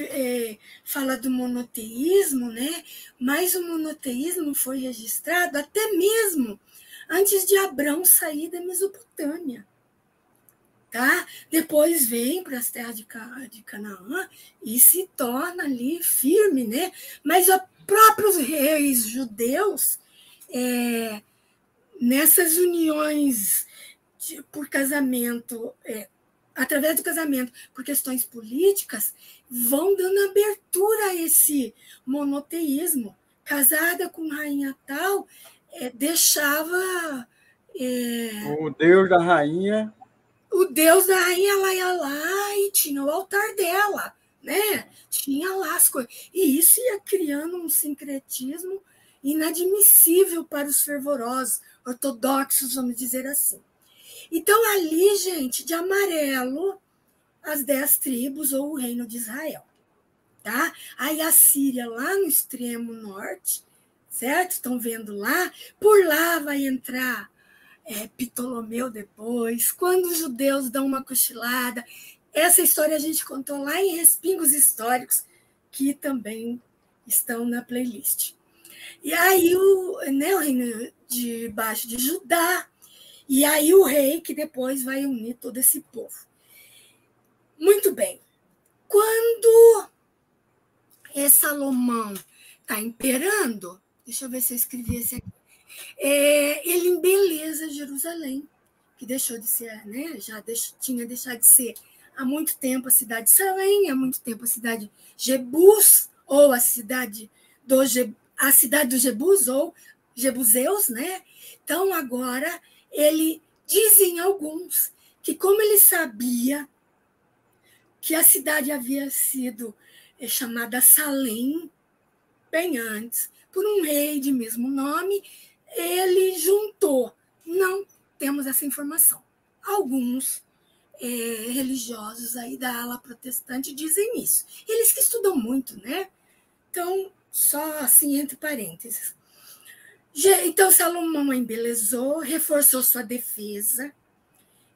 fala do monoteísmo, né? Mas o monoteísmo foi registrado até mesmo antes de Abrão sair da Mesopotâmia. Tá? Depois vem para as terras de Canaã e se torna ali firme, né? Mas os próprios reis judeus, nessas uniões por casamento, através do casamento, por questões políticas, vão dando abertura a esse monoteísmo. Casada com rainha tal, deixava... O Deus da rainha... O Deus da rainha, ela ia lá e tinha o altar dela, né? Tinha lá as coisas. E isso ia criando um sincretismo inadmissível para os fervorosos, ortodoxos, vamos dizer assim. Então, ali, gente, de amarelo, as 10 tribos ou o reino de Israel. Tá? Aí a Síria, lá no extremo norte, certo? Estão vendo lá? Por lá vai entrar Ptolomeu depois, quando os judeus dão uma cochilada. Essa história a gente contou lá em Respingos Históricos, que também estão na playlist. E aí o reino debaixo de Judá, e aí o rei que depois vai unir todo esse povo. Muito bem. Quando Salomão está imperando, deixa eu ver se eu escrevi esse aqui, ele embeleza Jerusalém, que deixou de ser, né, tinha deixado de ser há muito tempo a cidade de Salém, há muito tempo a cidade de Jebus, ou a cidade dos Jebus, ou Jebuseus, né? Então, agora, ele dizem alguns que, como ele sabia que a cidade havia sido chamada Salém, bem antes, por um rei de mesmo nome, ele juntou. Não temos essa informação. Alguns religiosos aí da ala protestante dizem isso. Eles que estudam muito, né? Então, só assim, entre parênteses. Então, Salomão a embelezou, reforçou sua defesa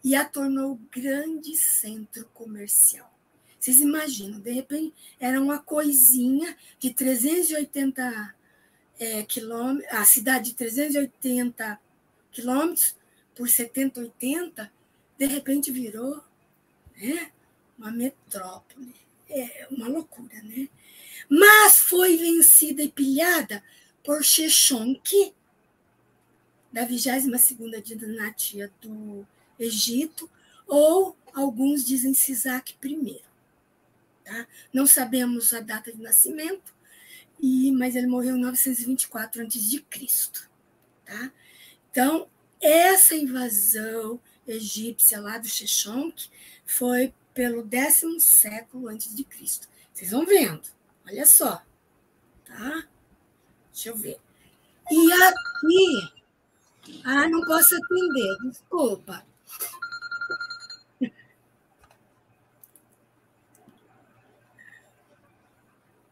e a tornou grande centro comercial. Vocês imaginam, de repente, era uma coisinha de 380 quilômetros, a cidade de 380 quilômetros por 70, 80, de repente virou, né, uma metrópole. É uma loucura, né? Mas foi vencida e pilhada por Xexonque, da 22ª dinastia do Egito, ou alguns dizem Sisaque I. Tá? Não sabemos a data de nascimento, mas ele morreu em 924 a.C. Tá? Então, essa invasão egípcia lá do Xexonque foi pelo 10º século antes de Cristo. Vocês vão vendo, olha só. tá? Deixa eu ver. E aqui... Ah, não posso atender, desculpa.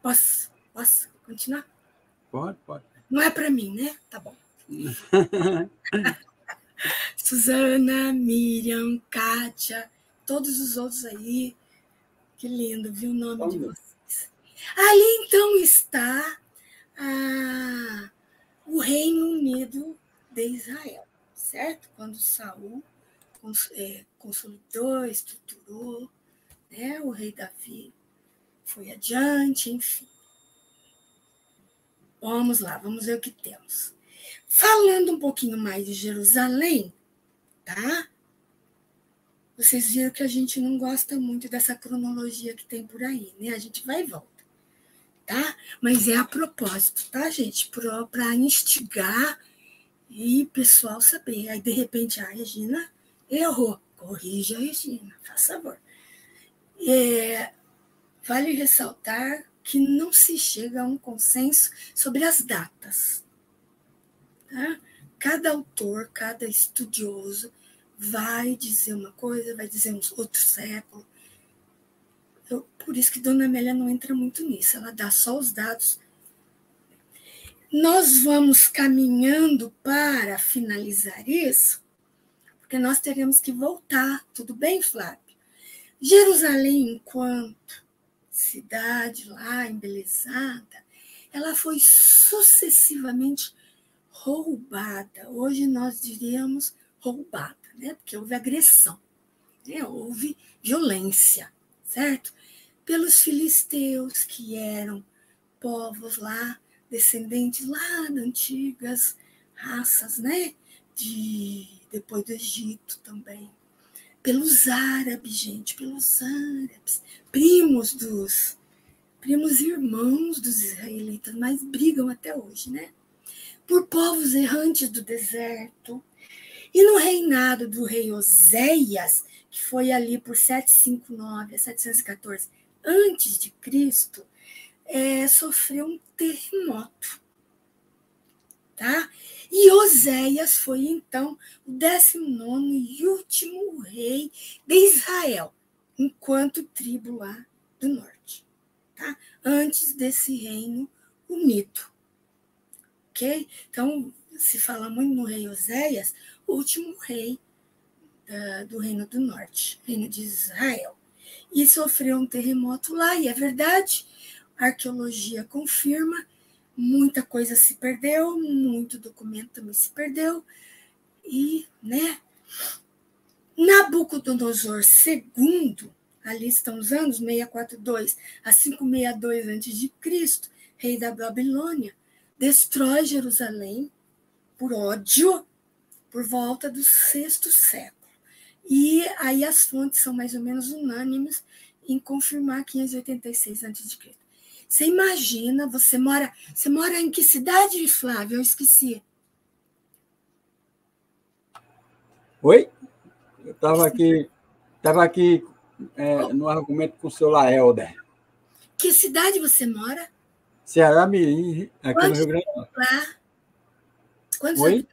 Posso continuar? Pode. Não é para mim, né? Tá bom. Suzana, Miriam, Kátia, todos os outros aí. Que lindo, viu o nome de vocês. Ali, então, está o Reino Unido de Israel, certo? Quando Saul consolidou, estruturou, né? O rei Davi foi adiante, enfim. Vamos lá, vamos ver o que temos. Falando um pouquinho mais de Jerusalém, tá? Vocês viram que a gente não gosta muito dessa cronologia que tem por aí, né? A gente vai e volta, tá? Mas é a propósito, tá, gente? Para instigar e o pessoal saber. Aí, de repente, a Regina errou. Corrija a Regina, faz favor. Vale ressaltar que não se chega a um consenso sobre as datas. Tá? Cada autor, cada estudioso vai dizer uma coisa, vai dizer um outro século. Por isso que Dona Amélia não entra muito nisso, ela dá só os dados. Nós vamos caminhando para finalizar isso, porque nós teremos que voltar. Tudo bem, Flávio? Jerusalém, enquanto cidade lá embelezada, ela foi sucessivamente roubada. Hoje nós diríamos roubada, né? Porque houve agressão, né? Houve violência, certo? Pelos filisteus, que eram povos lá, descendentes lá das antigas raças, né? Depois do Egito também. Pelos árabes, gente, pelos árabes, primos e irmãos dos israelitas, mas brigam até hoje, né? Por povos errantes do deserto. E no reinado do rei Oséias, que foi ali por 759 a 714 antes de Cristo, sofreu um terremoto, tá? E Oséias foi, então, o 19º e último rei de Israel, enquanto tribo lá do norte, tá? Antes desse reino unido, ok? Então, se fala muito no rei Oséias, o último rei do reino do norte, reino de Israel. E sofreu um terremoto lá, e é verdade, a arqueologia confirma, muita coisa se perdeu, muito documento também se perdeu, e, né, Nabucodonosor II, ali estão os anos 642 a 562 a.C., rei da Babilônia, destrói Jerusalém por ódio por volta do VI século. E aí as fontes são mais ou menos unânimes em confirmar 586 a.C. Você imagina, você mora em que cidade, Flávio? Eu esqueci. Oi? Eu estava aqui no argumento com o seu Laelder. Que cidade você mora? Ceará Mirim, aqui no Rio Grande do Norte. Lá? Oi?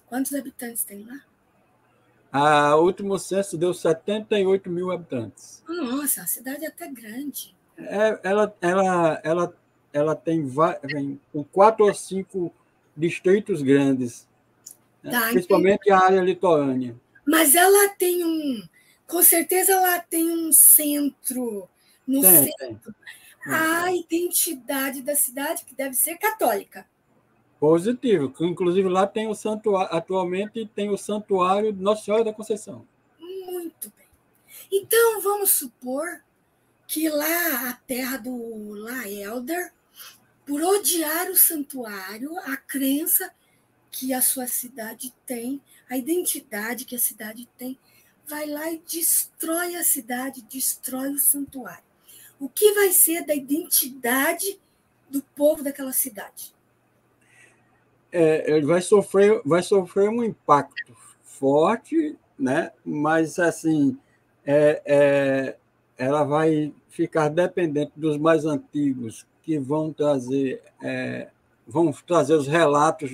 Quantos habitantes tem lá? O último censo deu 78 mil habitantes. Nossa, a cidade é até grande. Ela tem 4 ou 5 distritos grandes, né? Tá, Principalmente a área litorânea. Mas ela tem com certeza ela tem um centro no centro. A identidade da cidade, que deve ser católica. Positivo, inclusive lá tem o santuário, atualmente tem o santuário de Nossa Senhora da Conceição. Muito bem. Então, vamos supor que lá a terra do Laelder, por odiar o santuário, a crença que a sua cidade tem, a identidade que a cidade tem, vai lá e destrói a cidade, destrói o santuário. O que vai ser da identidade do povo daquela cidade? Ele vai sofrer um impacto forte, né? Mas assim, ela vai ficar dependente dos mais antigos, que vão trazer os relatos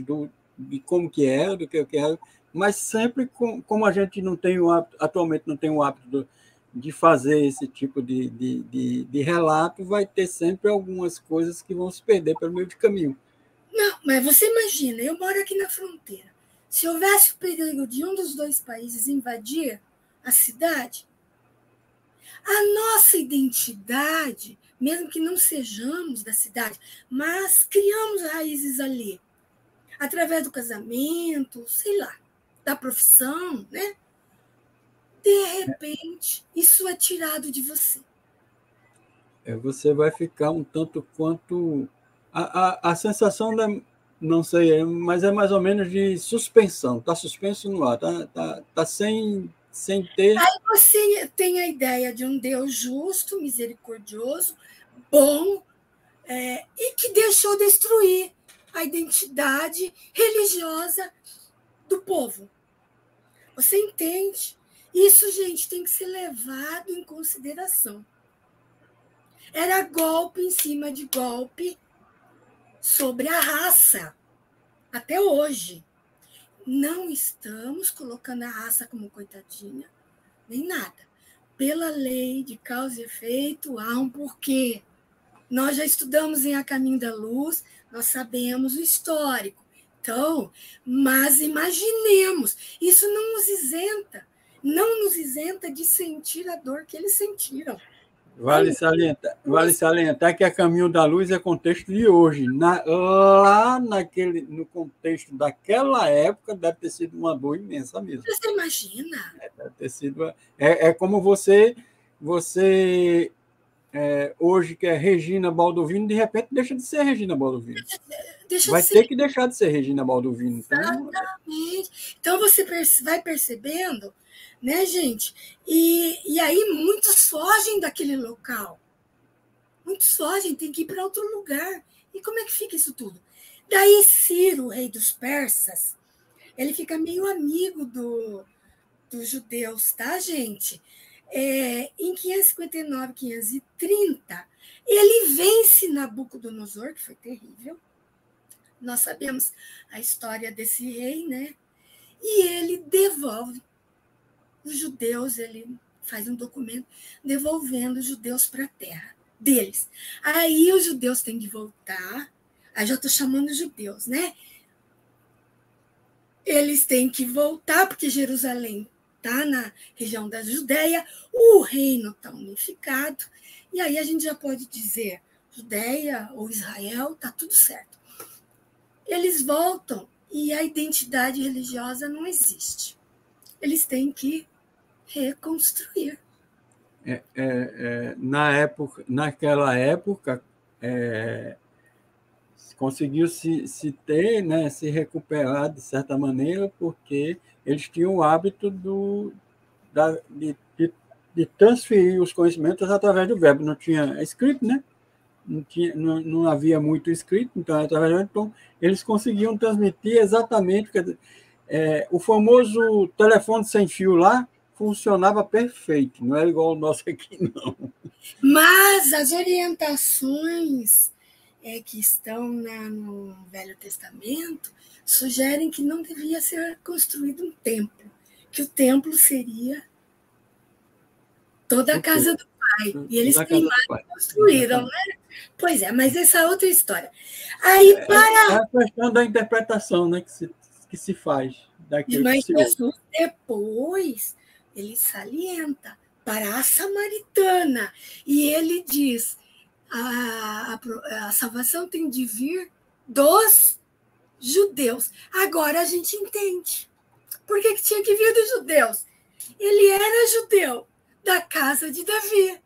de como que era, do que eu quero, mas sempre como a gente não tem o hábito, atualmente não tem o hábito de fazer esse tipo de relato, vai ter sempre algumas coisas que vão se perder pelo meio de caminho. Não, mas você imagina, eu moro aqui na fronteira. Se houvesse o perigo de um dos dois países invadir a cidade, a nossa identidade, mesmo que não sejamos da cidade, mas criamos raízes ali, através do casamento, sei lá, da profissão, né? De repente, isso é tirado de você. Você vai ficar um tanto quanto... A sensação, não sei, mas é mais ou menos de suspensão. Está suspenso no ar, tá sem ter... Aí você tem a ideia de um Deus justo, misericordioso, bom, e que deixou destruir a identidade religiosa do povo. Você entende? Isso, gente, tem que ser levado em consideração. Era golpe em cima de golpe sobre a raça, até hoje. Não estamos colocando a raça como coitadinha, nem nada. Pela lei de causa e efeito, há um porquê. Nós já estudamos em A Caminho da Luz, nós sabemos o histórico. Então, mas imaginemos, isso não nos isenta de sentir a dor que eles sentiram. Vale salientar que A Caminho da Luz é contexto de hoje. No contexto daquela época, deve ter sido uma dor imensa mesmo. Você imagina? Deve ter sido... É como você hoje, que é Regina Baldovino, de repente deixa de ser Regina Baldovino. Vai ter que deixar de ser Regina Baldovino. Exatamente. Então, você vai percebendo, né, gente? E aí muitos fogem daquele local. Muitos fogem, tem que ir para outro lugar. E como é que fica isso tudo? Daí Ciro, o rei dos persas, ele fica meio amigo dos judeus, tá, gente? Em 559, 530, ele vence Nabucodonosor, que foi terrível. Nós sabemos a história desse rei, né? E ele devolve os judeus, ele faz um documento devolvendo os judeus para a terra deles. Aí os judeus têm de voltar, aí já estou chamando os judeus, né? Eles têm que voltar, porque Jerusalém está na região da Judéia, o reino está unificado, e aí a gente já pode dizer Judéia ou Israel, está tudo certo. Eles voltam e a identidade religiosa não existe. Eles têm que reconstruir. Naquela época, conseguiu se ter, né, se recuperar de certa maneira, porque eles tinham o hábito de transferir os conhecimentos através do verbo. Não tinha escrito, né? Não havia muito escrito, então, eles conseguiam transmitir exatamente. O famoso telefone sem fio lá funcionava perfeito, não era igual o nosso aqui, não. Mas as orientações que estão no Velho Testamento sugerem que não devia ser construído um templo, que o templo seria toda a casa do Pai. E eles construíram, né? Pois é, mas essa é outra história. Aí, É a questão da interpretação, né, que se faz. Mas Jesus, depois, ele salienta para a samaritana. E ele diz, a salvação tem de vir dos judeus. Agora a gente entende. Por que tinha que vir dos judeus? Ele era judeu, da casa de Davi.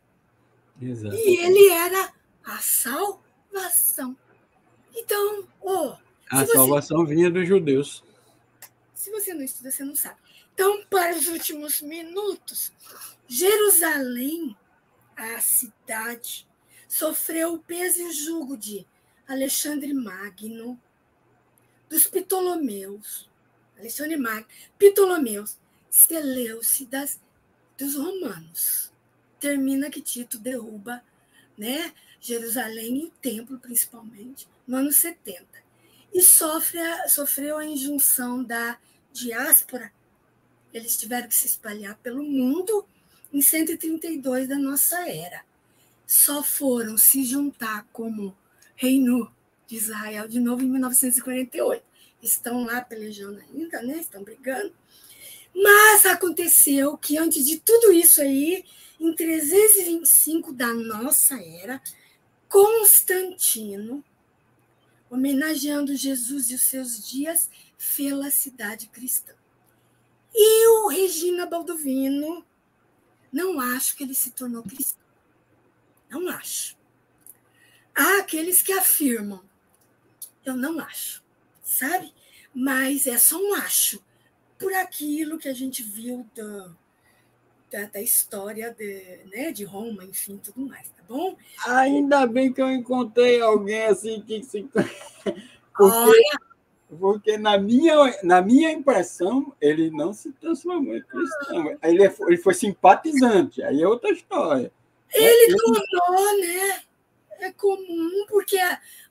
Exato. E ele era a salvação. Então, a salvação vinha dos judeus. Se você não estuda, você não sabe. Então, para os últimos minutos, Jerusalém, a cidade, sofreu o peso e o jugo de Alexandre Magno, dos Ptolomeus, Alexandre Magno, Ptolomeus, Seleucidas, dos romanos. Termina que Tito derruba, né, Jerusalém e o templo, principalmente, no ano 70. E sofreu a injunção da diáspora. Eles tiveram que se espalhar pelo mundo em 132 da nossa era. Só foram se juntar como reino de Israel de novo em 1948. Estão lá pelejando ainda, né? Estão brigando. Mas aconteceu que, antes de tudo isso aí, em 325 da nossa era, Constantino, homenageando Jesus e os seus dias, fez a cidade cristã. E o Regina Baldovino, não acho que ele se tornou cristão. Não acho. Há aqueles que afirmam. Eu não acho, sabe? Mas é só um acho. Por aquilo que a gente viu da história de Roma, enfim, tudo mais, tá bom? Ainda bem que eu encontrei alguém assim que se. Porque na minha impressão, ele não se transformou em cristão. Ele foi simpatizante, aí é outra história. Ele tornou, né? É comum, porque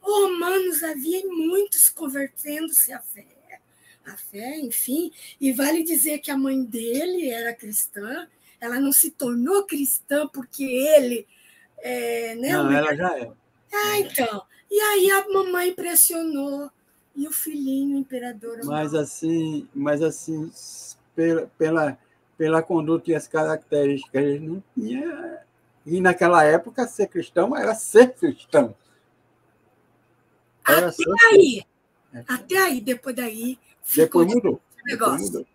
romanos havia muitos convertendo-se à fé. A fé, enfim, e vale dizer que a mãe dele era cristã, ela não se tornou cristã porque ele... né, não, ela já é. Então. E aí a mamãe pressionou, e o filhinho, o imperador... Mas assim, pela conduta e as características, ele não tinha... E naquela época, ser cristão era ser cristão. Era até aí, depois daí... Depois mudou. Negócio.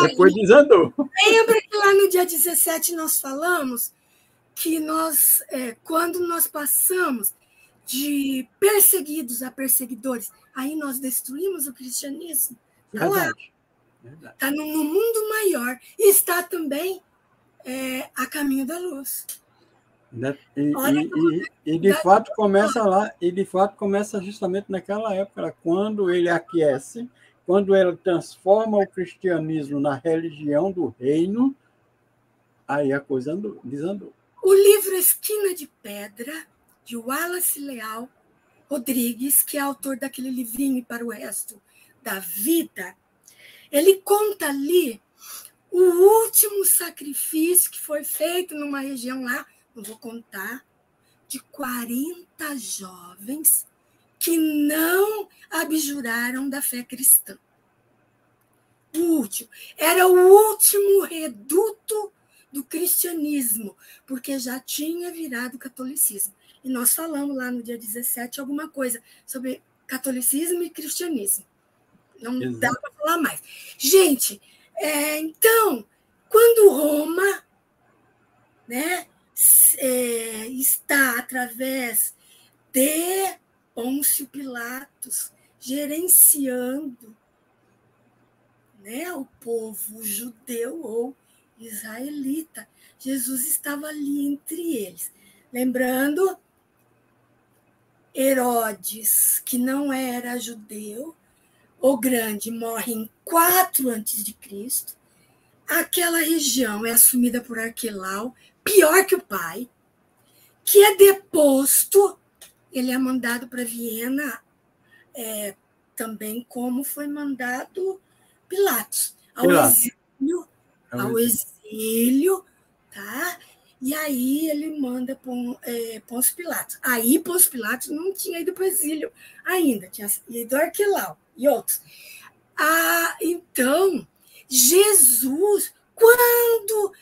Depois desandou. Lembra que lá no dia 17 nós falamos que quando nós passamos de perseguidos a perseguidores, aí nós destruímos o cristianismo. Está lá. Está no mundo maior. E está também a caminho da luz. E de fato começa lá, e de fato começa justamente naquela época, quando ele aquece, quando ele transforma o cristianismo na religião do reino, aí a coisa desandou. O livro Esquina de Pedra, de Wallace Leal Rodrigues, que é autor daquele livrinho E para o Resto da Vida, ele conta ali o último sacrifício que foi feito numa região lá, não vou contar, de 40 jovens que não abjuraram da fé cristã. O último. Era o último reduto do cristianismo, porque já tinha virado catolicismo. E nós falamos lá no dia 17 alguma coisa sobre catolicismo e cristianismo. Não dá para falar mais. Gente, então, quando Roma, né, está através de Pôncio Pilatos gerenciando, né, o povo judeu ou israelita, Jesus estava ali entre eles. Lembrando, Herodes, que não era judeu, o Grande, morre em 4 a.C., aquela região é assumida por Arquelau, pior que o pai, que é deposto, ele é mandado para Viena, também como foi mandado Pilatos, ao exílio, tá? E aí ele manda Pôncio Pilatos. Aí Pôncio Pilatos não tinha ido para o exílio ainda, tinha ido Arquelau e outros. Então, Jesus, quando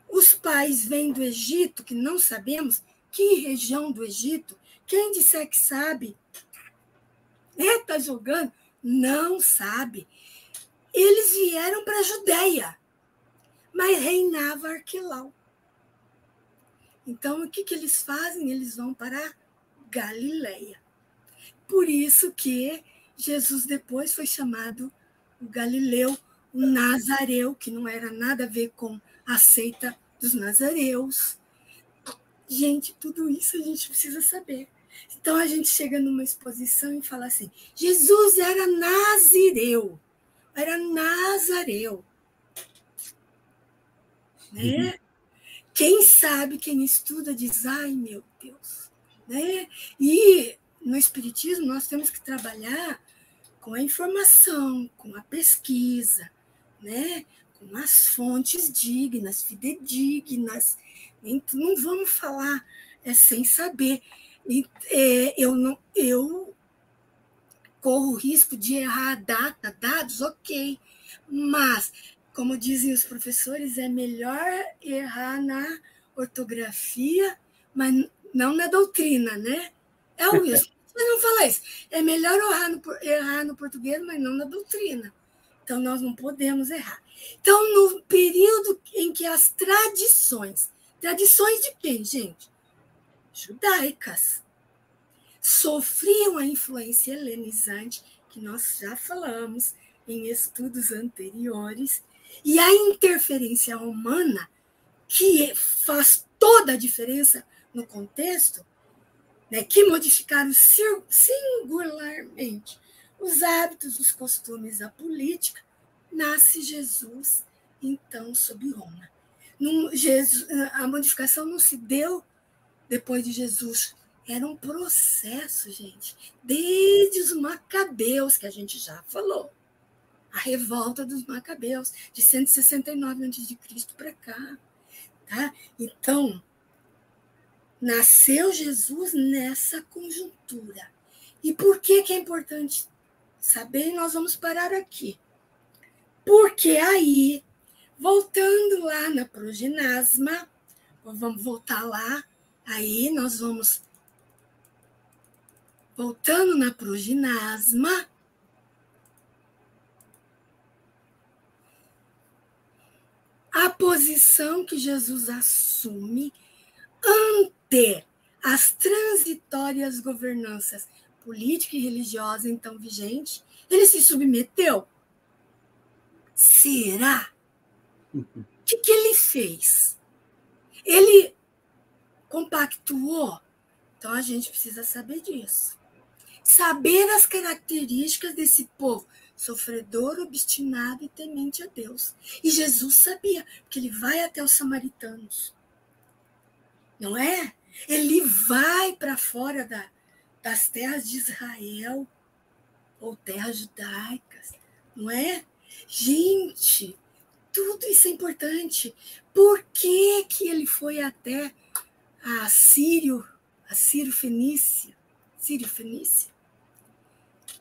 os pais vêm do Egito, que não sabemos que região do Egito, quem disser que sabe, está jogando, não sabe. Eles vieram para a Judéia, mas reinava Arquelau. Então, o que eles fazem? Eles vão para Galileia. Por isso que Jesus depois foi chamado o Galileu, o Nazareu, que não era nada a ver com a seita dos nazareus. Gente, tudo isso a gente precisa saber. Então, a gente chega numa exposição e fala assim, Jesus era nazireu, era nazareu. Né? Quem sabe, quem estuda, diz, ai, meu Deus, né? E no Espiritismo nós temos que trabalhar com a informação, com a pesquisa, né? Com as fontes dignas, fidedignas. Não vamos falar sem saber. Eu corro o risco de errar a data, dados, ok. Mas, como dizem os professores, é melhor errar na ortografia, mas não na doutrina, né? É o isso. Mas não fala isso. É melhor errar no português, mas não na doutrina. Então, nós não podemos errar. Então, no período em que as tradições de quem, gente? Judaicas, sofriam a influência helenizante, que nós já falamos em estudos anteriores, e a interferência humana, que faz toda a diferença no contexto, né, que modificaram singularmente os hábitos, os costumes, a política, nasce Jesus, então, sob Roma. A modificação não se deu depois de Jesus. Era um processo, gente, desde os Macabeus, que a gente já falou. A revolta dos Macabeus, de 169 a.C. para cá. Tá? Então, nasceu Jesus nessa conjuntura. E por que é importante saber? Nós vamos parar aqui. Porque aí, voltando lá na proginasma, vamos voltar lá, aí nós vamos, voltando na proginasma, a posição que Jesus assume ante as transitórias governanças política e religiosa então vigente, ele se submeteu? Será? O que ele fez? Ele compactuou? Então a gente precisa saber disso. Saber as características desse povo sofredor, obstinado e temente a Deus. E Jesus sabia, porque ele vai até os samaritanos. Não é? Ele vai para fora das terras de Israel, ou terras judaicas, não é? Gente, tudo isso é importante. Por que ele foi até a Sírio-Fenícia?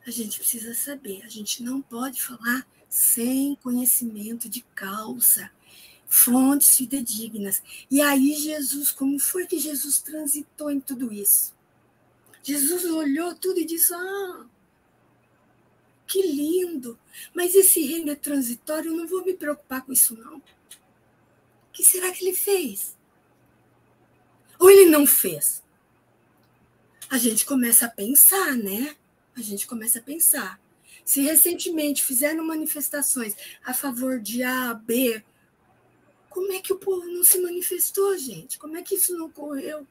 A gente precisa saber, a gente não pode falar sem conhecimento de causa, fontes fidedignas. E aí Jesus, como foi que Jesus transitou em tudo isso? Jesus olhou tudo e disse, que lindo, mas esse reino é transitório, eu não vou me preocupar com isso não. O que será que ele fez? Ou ele não fez? A gente começa a pensar, né? A gente começa a pensar. Se recentemente fizeram manifestações a favor de A, B, como é que o povo não se manifestou, gente? Como é que isso não ocorreu?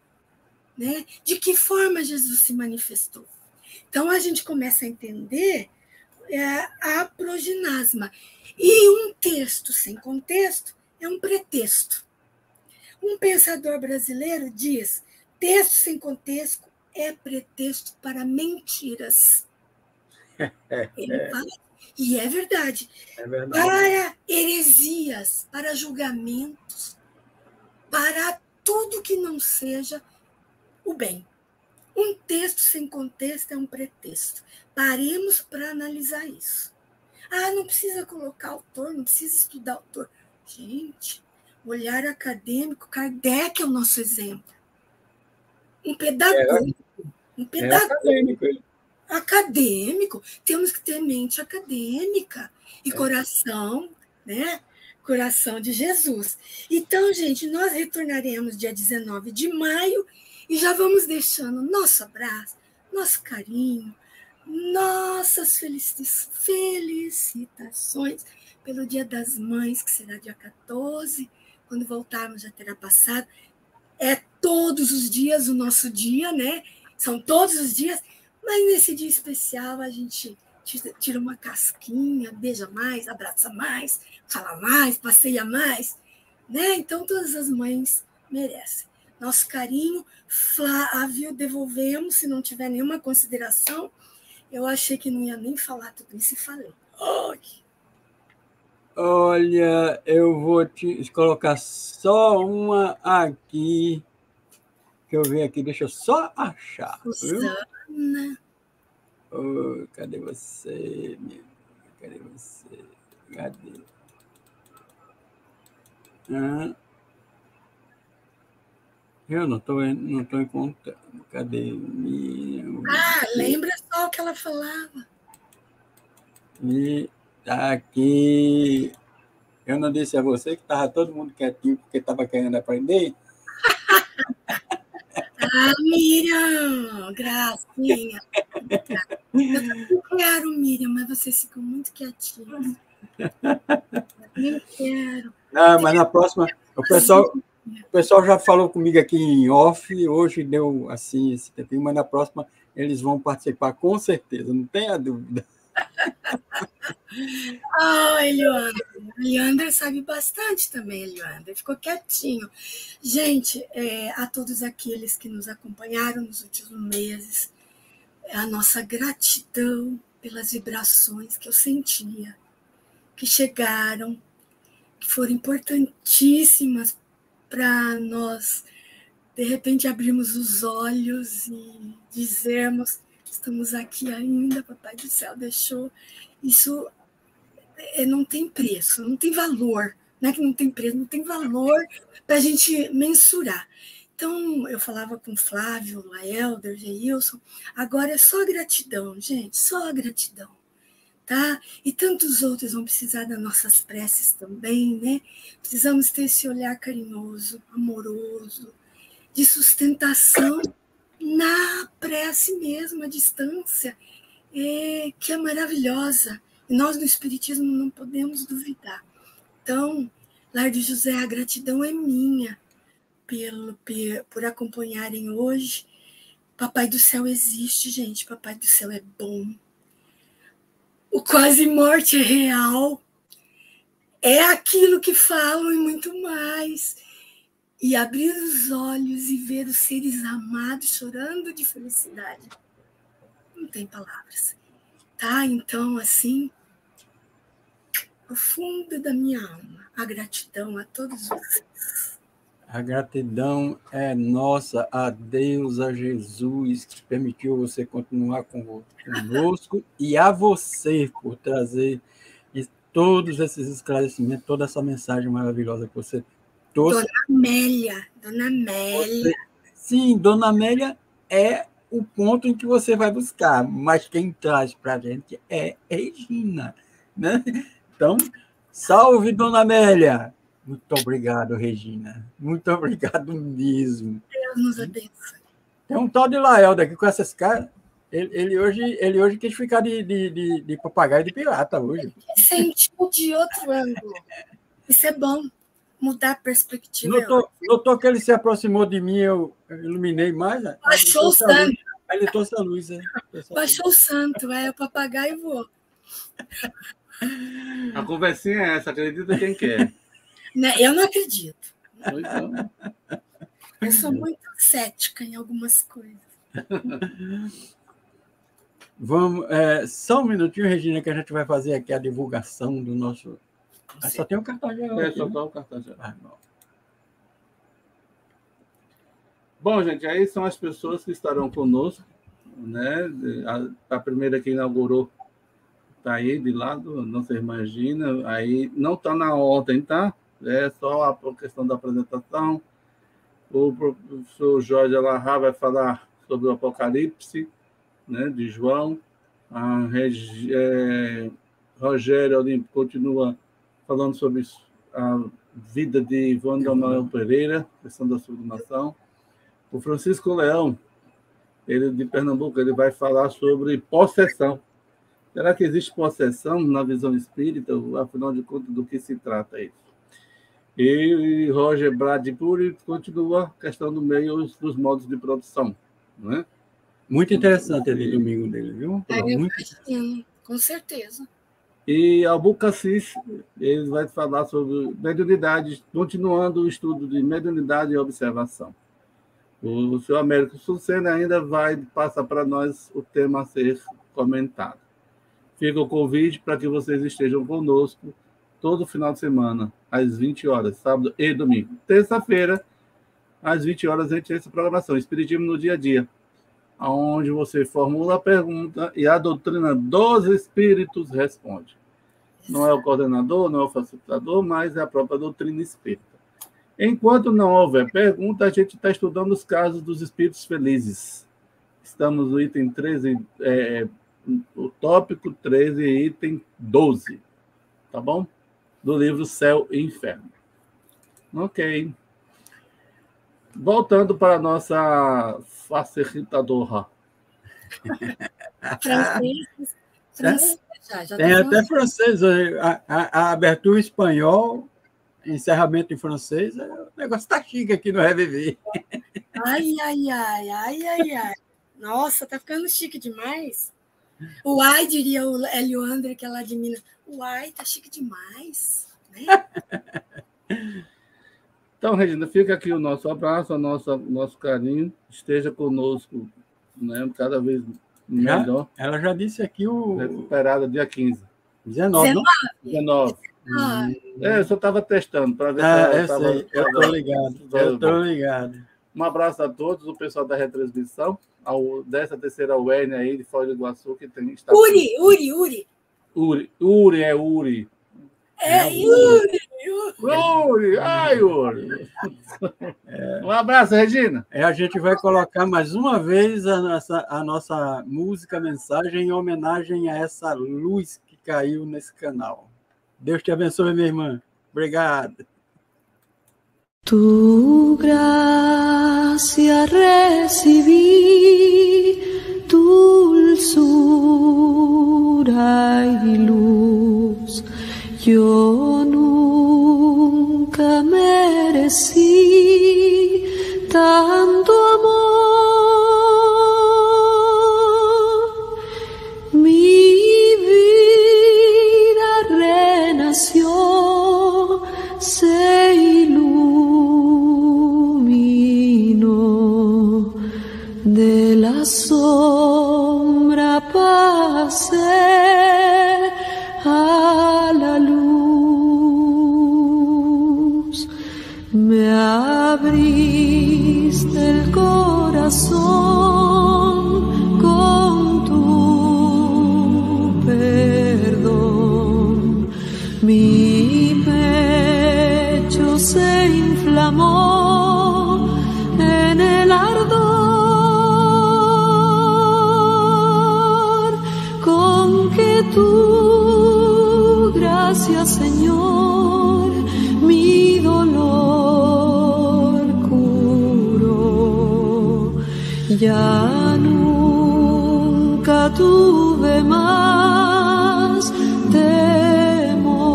Né? De que forma Jesus se manifestou? Então, a gente começa a entender a proginasma. E um texto sem contexto é um pretexto. Um pensador brasileiro diz, texto sem contexto é pretexto para mentiras. Ele fala, e é verdade. É verdade. Para heresias, para julgamentos, para tudo que não seja o bem. Um texto sem contexto é um pretexto. Paremos para analisar isso. Não precisa colocar autor, não precisa estudar autor. Gente, olhar acadêmico, Kardec é o nosso exemplo. Um pedagogo. Acadêmico. Temos que ter mente acadêmica e coração, né? Coração de Jesus. Então, gente, nós retornaremos dia 19 de maio e já vamos deixando nosso abraço, nosso carinho, nossas felicitações pelo Dia das Mães, que será dia 14. Quando voltarmos já terá passado. É todos os dias o nosso dia, né? São todos os dias, mas nesse dia especial a gente tira uma casquinha, beija mais, abraça mais, fala mais, passeia mais, né? Então todas as mães merecem. Nosso carinho. Flávio, devolvemos, se não tiver nenhuma consideração. Eu achei que não ia nem falar tudo isso e falei. Oi. Olha, eu vou te colocar só uma aqui, que eu venho aqui, deixa eu só achar, viu? Susana. Oh, cadê você, minha? Cadê você? Cadê? Eu não estou encontrando. Cadê? Lembra só o que ela falava. E aqui. Eu não disse a você que estava todo mundo quietinho porque estava querendo aprender? Miriam, gracinha. Eu também quero, Miriam, mas vocês ficam muito quietinhos. Nem quero. Mas na próxima, o pessoal já falou comigo aqui em off, hoje deu assim esse tempinho, mas na próxima eles vão participar com certeza, não tenha dúvida. Eliander sabe bastante também, Eliander. Ficou quietinho. Gente, a todos aqueles que nos acompanharam nos últimos meses, a nossa gratidão pelas vibrações que eu sentia, que chegaram, que foram importantíssimas para nós, de repente, abrirmos os olhos e dizermos: estamos aqui ainda, Papai do Céu deixou. Isso não tem preço, não tem valor. Não é que não tem preço, não tem valor para a gente mensurar. Então, eu falava com Flávio, Laelder, Geilson, agora é só gratidão, gente, só gratidão. Tá? E tantos outros vão precisar das nossas preces também, né? Precisamos ter esse olhar carinhoso, amoroso, de sustentação na prece mesmo, à distância, que é maravilhosa. E nós, no Espiritismo, não podemos duvidar. Então, Lar de José, a gratidão é minha por acompanharem hoje. Papai do Céu existe, gente. Papai do Céu é bom. O quase morte é real. É aquilo que falam e muito mais. E abrir os olhos e ver os seres amados chorando de felicidade. Não tem palavras. Tá? Então, assim, do fundo da minha alma, a gratidão a todos vocês. A gratidão é nossa a Deus, a Jesus, que permitiu você continuar conosco, e a você por trazer todos esses esclarecimentos, toda essa mensagem maravilhosa que você trouxe. Dona Amélia. Sim, Dona Amélia é o ponto em que você vai buscar, mas quem traz para a gente é Regina, né? Então, salve, Dona Amélia! Muito obrigado, Regina. Muito obrigado mesmo. Deus nos abençoe. Tem um tal de Laelda aqui com essas caras. Ele hoje quis ficar de papagaio de pirata hoje. Sentiu de outro ângulo. Isso é bom. Mudar a perspectiva. Notou que ele se aproximou de mim, eu iluminei mais. Baixou o santo. Ele trouxe a luz. Baixou o santo, o papagaio voou. A conversinha é essa, acredita quem quer. Eu não acredito. Então. Eu sou muito cética em algumas coisas. Vamos, só um minutinho, Regina, que a gente vai fazer aqui a divulgação do nosso... Só tem um cartão geral. Só tem um cartão geral. Bom, gente, aí são as pessoas que estarão conosco, né? A primeira que inaugurou está aí de lado, nossa irmã Gina. Aí não está na ordem, tá? É só a questão da apresentação. O professor Jorge Alarra vai falar sobre o Apocalipse, né, de João. Rogério Olimpo continua falando sobre a vida de Wanderman Pereira, questão da sublimação. O Francisco Leão, ele de Pernambuco, ele vai falar sobre possessão. Será que existe possessão na visão espírita? Afinal de contas, do que se trata isso? E Roger Bradbury continua a questão do meio dos modos de produção, né? Muito interessante ali domingo dele, viu? Sim, com certeza. E Albucacis, ele vai falar sobre mediunidade, continuando o estudo de mediunidade e observação. O senhor Américo Sucena ainda vai passar para nós o tema a ser comentado. Fica o convite para que vocês estejam conosco todo final de semana, às 20 horas, sábado e domingo. Terça-feira, às 20 horas, a gente tem essa programação, Espiritismo no Dia a Dia, onde você formula a pergunta e a doutrina dos Espíritos responde. Não é o coordenador, não é o facilitador, mas é a própria doutrina espírita. Enquanto não houver pergunta, a gente está estudando os casos dos espíritos felizes. Estamos no item 13, o tópico 13, item 12, tá bom? Do livro Céu e Inferno. Ok. Voltando para a nossa facilitadora. Francês, já Tem até francês. A abertura em espanhol, encerramento em francês, o negócio está chique aqui no Reviver. Ai. Nossa, tá ficando chique demais. Uai, diria o Hélio André, que é lá de Minas. Uai, tá chique demais. Né? Então, Regina, fica aqui o nosso abraço, o nosso carinho. Esteja conosco, né, cada vez melhor. Ela já disse aqui o... Recuperada dia 15. 19, não? 19. Eu só estava testando para ver se eu estou ligado. Um abraço a todos, o pessoal da retransmissão, dessa terceira UERN aí de Foz do Iguaçu, que está... Uri. Uri. É Uri. Ai, Uri. Um abraço, Regina. A gente vai colocar mais uma vez a nossa música, mensagem, em homenagem a essa luz que caiu nesse canal. Deus te abençoe, minha irmã. Obrigado. Tu gracia recibí, dulzura y luz. Yo nunca merecí tanto amor. Mi vida renació, se iluminó, de la sombra pasé a la luz. Me abriste el corazón con tu perdón. Mi pecho se inflamó en el ardor con que tu gracia, Señor, mi dolor curó. Ya nunca tuve más temor.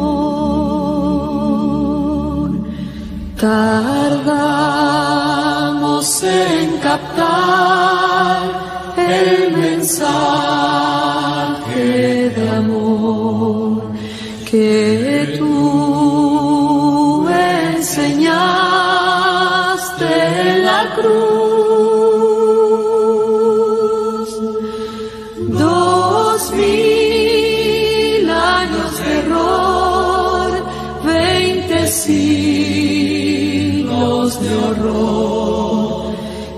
Tardamos en captar el mensaje de amor que tú enseñaste en la cruz. 2000 años de error, 20 siglos de horror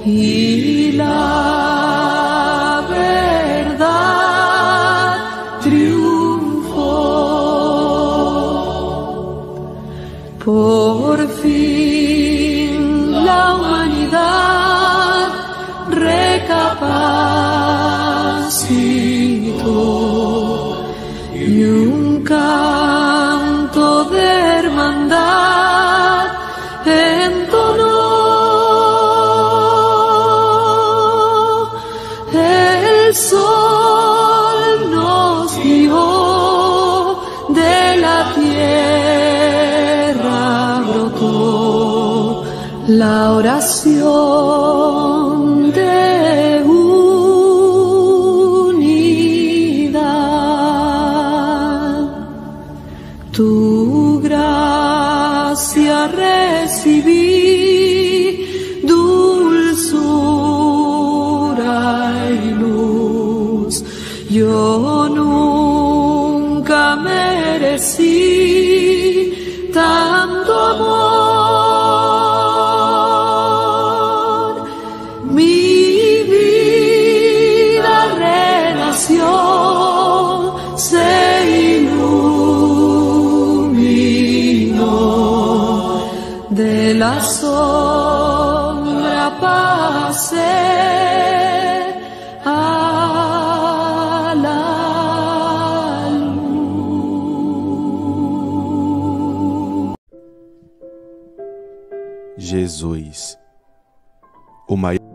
y la verdad triunfó. Por fin la humanidad recapacitó y un canto de hermandad entonó. El sol nos guió, de la tierra brotó la oración de unidad. Tu gracia recibí, dulzura Yo nunca merecí tanto amor. Mi vida renació, se iluminó, de la sombra pasé a la luz. Jesus, o maior